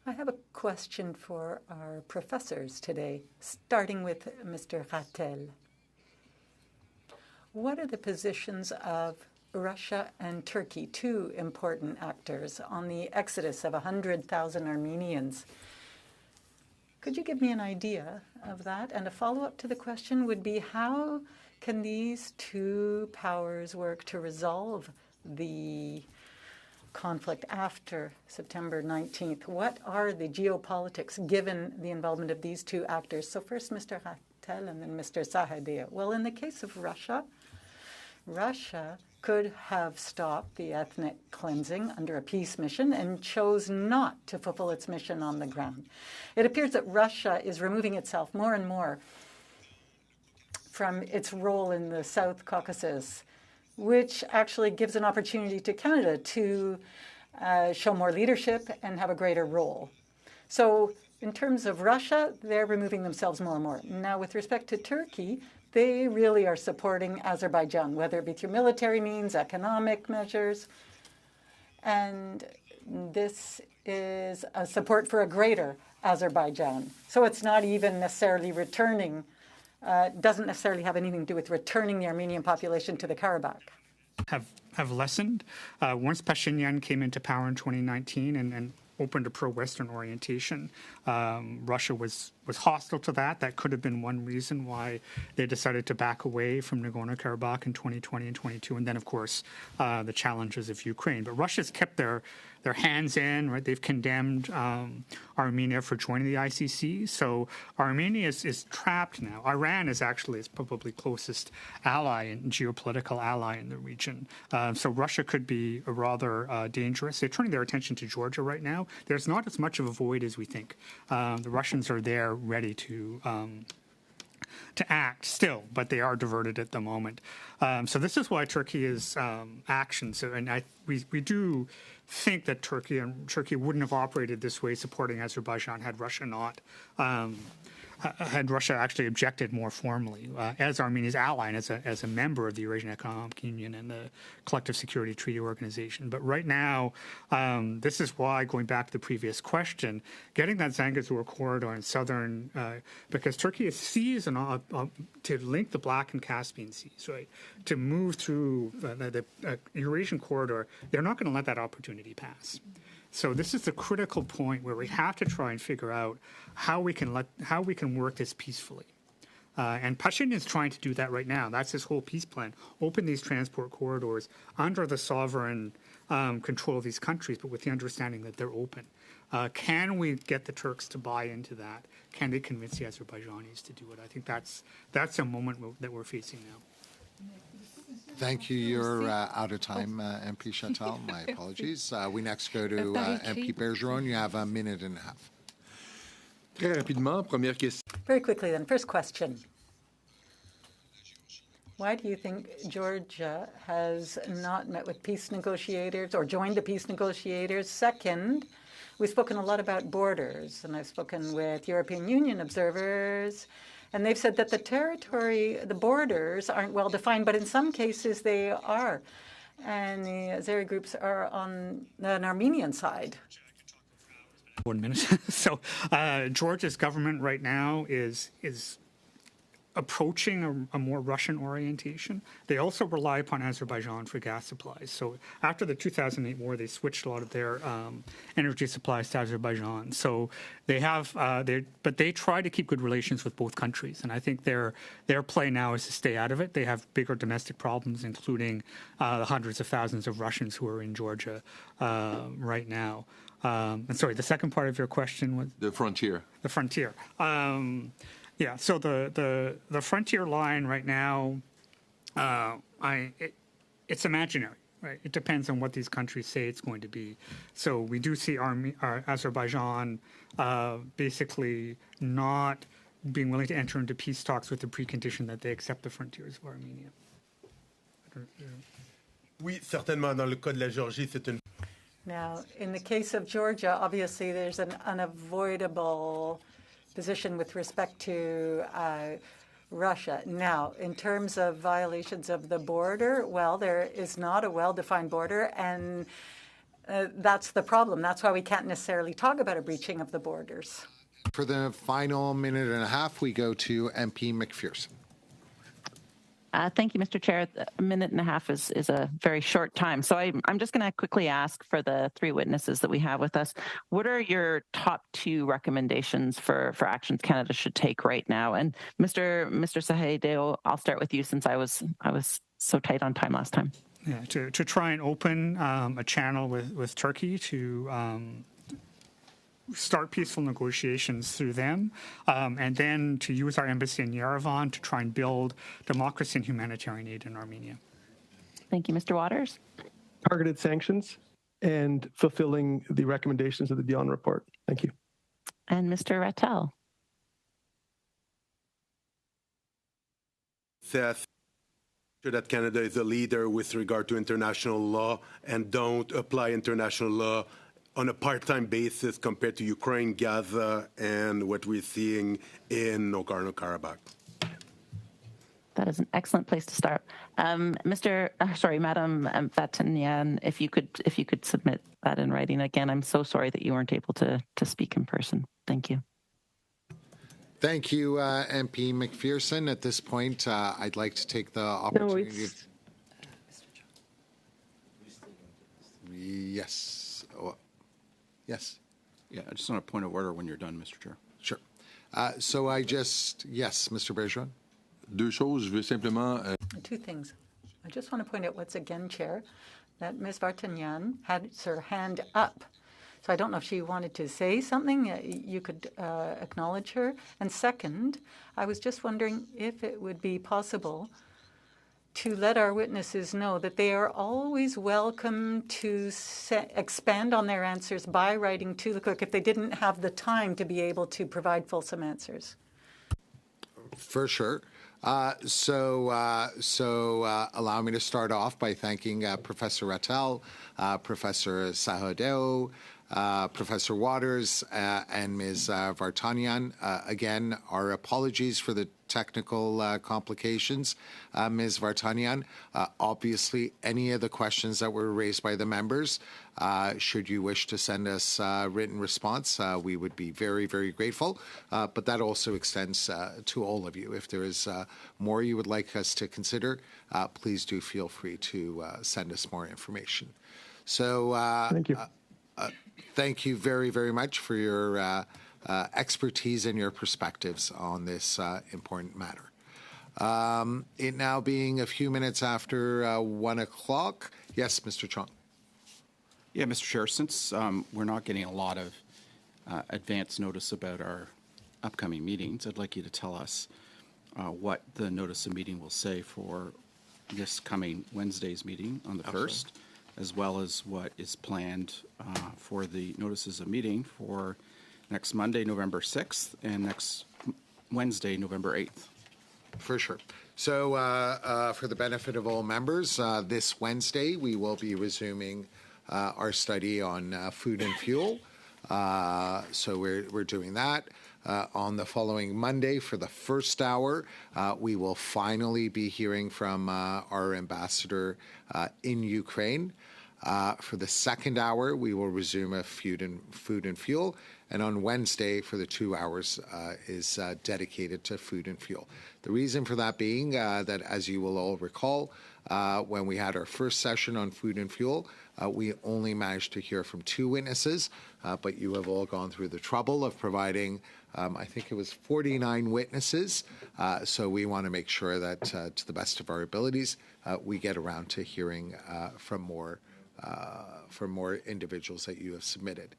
I have a question for our professors today, starting with Mr. Rattel. What are the positions of Russia and Turkey, two important actors, on the exodus of 100,000 Armenians? Could you give me an idea of that? And a follow-up to the question would be, how can these two powers work to resolve the conflict after September 19th? What are the geopolitics given the involvement of these two actors? So first Mr. Rattel and then Mr. Sahadeh. Well, in the case of Russia could have stopped the ethnic cleansing under a peace mission and chose not to fulfill its mission on the ground. It appears that Russia is removing itself more and more from its role in the South Caucasus, which actually gives an opportunity to Canada to show more leadership and have a greater role. So in terms of Russia, they're removing themselves more and more. Now, with respect to Turkey, they really are supporting Azerbaijan, whether it be through military means, economic measures. And this is a support for a greater Azerbaijan. So it's not even necessarily returning, doesn't necessarily have anything to do with returning the Armenian population to the Karabakh. Have lessened. Once Pashinyan came into power in 2019 and opened a pro-Western orientation, Russia was hostile to that. That could have been one reason why they decided to back away from Nagorno-Karabakh in 2020 and 22. And then, of course, the challenges of Ukraine. But Russia's kept their hands in, right? They've condemned Armenia for joining the ICC. So Armenia is trapped now. Iran is actually its probably closest ally and geopolitical ally in the region. So Russia could be rather dangerous. They're turning their attention to Georgia right now. There's not as much of a void as we think. The Russians are there ready to act still, but they are diverted at the moment. So this is why Turkey is action. So, and we do think that Turkey wouldn't have operated this way, supporting Azerbaijan, had Russia not. Had Russia actually objected more formally as Armenia's ally and as a member of the Eurasian Economic Union and the Collective Security Treaty Organization. But right now, this is why, going back to the previous question, getting that Zangezur corridor in southern, because Turkey is seized to link the Black and Caspian Seas, right, to move through the Eurasian corridor, they're not going to let that opportunity pass. So this is the critical point where we have to try and figure out how we can work this peacefully. And Pashinyan is trying to do that right now. That's his whole peace plan. Open these transport corridors under the sovereign control of these countries, but with the understanding that they're open. Can we get the Turks to buy into that? Can they convince the Azerbaijanis to do it? I think that's a moment that we're facing now. Thank you. You're out of time, MP Chattel. My apologies. We next go to MP Bergeron. You have a minute and a half. Très rapidement, première question. Very quickly then, first question. Why do you think Georgia has not met with peace negotiators or joined the peace negotiators? Second, we've spoken a lot about borders, and I've spoken with European Union observers, and they've said that the borders aren't well defined, but in some cases they are. And the Azeri groups are on an Armenian side. 1 minute. So Georgia's government right now is approaching a more Russian orientation. They also rely upon Azerbaijan for gas supplies. So after the 2008 war, they switched a lot of their energy supplies to Azerbaijan. So they have, but they try to keep good relations with both countries. And I think their play now is to stay out of it. They have bigger domestic problems, including the hundreds of thousands of Russians who are in Georgia right now. And sorry, the second part of your question was? The frontier. The frontier. Yeah, so the frontier line right now, it's imaginary, right? It depends on what these countries say it's going to be. So we do see Azerbaijan basically not being willing to enter into peace talks with the precondition that they accept the frontiers of Armenia. Oui, certainement. Dans le cas de la Géorgie, c'est une. Now, in the case of Georgia, obviously there's an unavoidable position with respect to Russia. Now, in terms of violations of the border, well, there is not a well-defined border, and that's the problem. That's why we can't necessarily talk about a breaching of the borders. For the final minute and a half, we go to MP McPherson. Thank you, Mr. Chair. A minute and a half is a very short time. So I'm just going to quickly ask for the three witnesses that we have with us. What are your top two recommendations for actions Canada should take right now? And Mr. Sahedeo, I'll start with you since I was so tight on time last time. Yeah, to try and open a channel with Turkey to start peaceful negotiations through them, and then to use our embassy in Yerevan to try and build democracy and humanitarian aid in Armenia. Thank you, Mr. Waters. Targeted sanctions and fulfilling the recommendations of the Dion report. Thank you. And Mr. Rattel. Seth, that Canada is a leader with regard to international law and don't apply international law on a part-time basis compared to Ukraine, Gaza, and what we're seeing in Nagorno-Karabakh. That is an excellent place to start. Madam Vatanyan, if you could submit that in writing again. I'm so sorry that you weren't able to speak in person. Thank you. Thank you, MP McPherson. At this point, I'd like to take the opportunity. Yes. Oh, yes. Yeah, I just want a point of order when you're done, Mr. Chair. Sure. Yes, Mr. Bergeron. Deux choses, je veux simplement. Two things. I just want to point out once again, Chair, that Ms. Vartanyan had her hand up. So I don't know if she wanted to say something. You could acknowledge her. And second, I was just wondering if it would be possible to let our witnesses know that they are always welcome to expand on their answers by writing to the clerk if they didn't have the time to be able to provide fulsome answers. For sure. So allow me to start off by thanking Professor Rattel, Professor Sahedeo, Professor Waters, and Ms. Vartanyan. Again, our apologies for the technical complications. Ms. Vartanyan, obviously, any of the questions that were raised by the members, should you wish to send us written response, we would be very, very grateful. But that also extends to all of you. If there is more you would like us to consider, please do feel free to send us more information. So thank you. Thank you very, very much for your expertise and your perspectives on this important matter. It now being a few minutes after 1 o'clock. Yes, Mr. Chong. Yeah, Mr. Chair, since we're not getting a lot of advance notice about our upcoming meetings, I'd like you to tell us what the notice of meeting will say for this coming Wednesday's meeting on the 1st, as well as what is planned for the notices of meeting for next Monday, November 6th, and next Wednesday, November 8th. For sure. So for the benefit of all members, this Wednesday we will be resuming our study on food and fuel. So we're doing that. On the following Monday, for the first hour, we will finally be hearing from our ambassador in Ukraine. For the second hour, we will resume a food and fuel. And on Wednesday, for the 2 hours, is dedicated to food and fuel. The reason for that being that, as you will all recall, when we had our first session on food and fuel, we only managed to hear from 2 witnesses, but you have all gone through the trouble of providing, I think it was 49 witnesses. So we want to make sure that, to the best of our abilities, we get around to hearing from more individuals that you have submitted.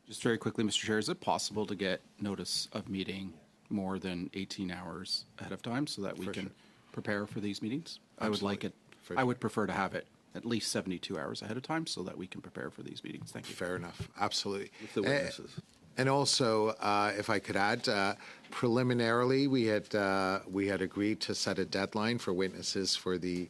Just very quickly, Mr. Chair, is it possible to get notice of meeting more than 18 hours ahead of time so that we can prepare for these meetings. Absolutely. I would like it. I would prefer to have it at least 72 hours ahead of time so that we can prepare for these meetings. Thank you. Fair enough. Absolutely. With the witnesses. And also, if I could add, preliminarily, we had agreed to set a deadline for witnesses for the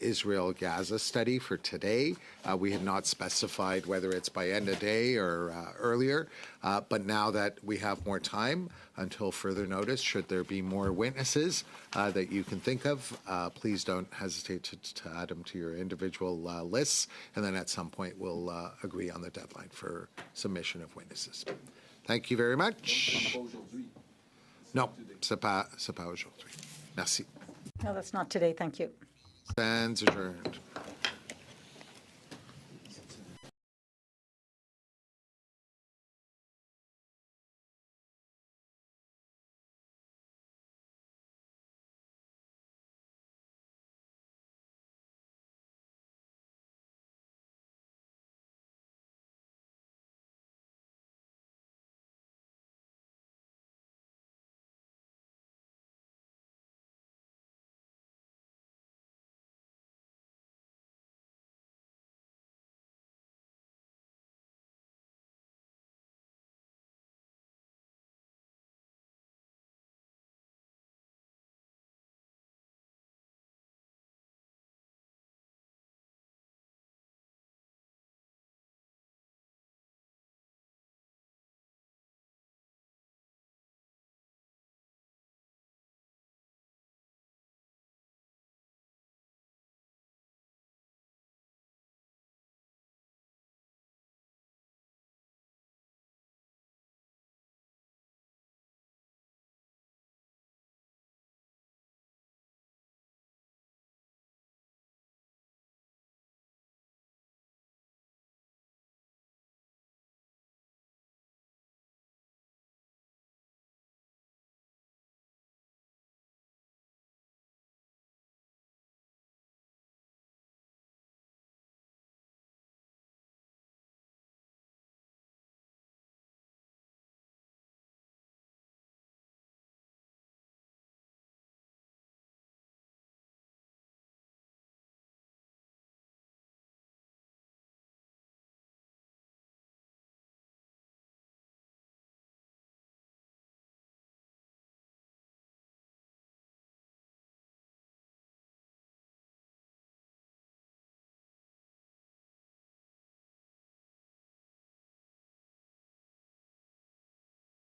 Israel-Gaza study for today. We had not specified whether it's by end of day or earlier, but now that we have more time until further notice, should there be more witnesses that you can think of, please don't hesitate to add them to your individual lists, and then at some point we'll agree on the deadline for submission of witnesses. Thank you very much. Non, c'est pas aujourd'hui. Merci. No, that's not today. Thank you. Stands adjourned.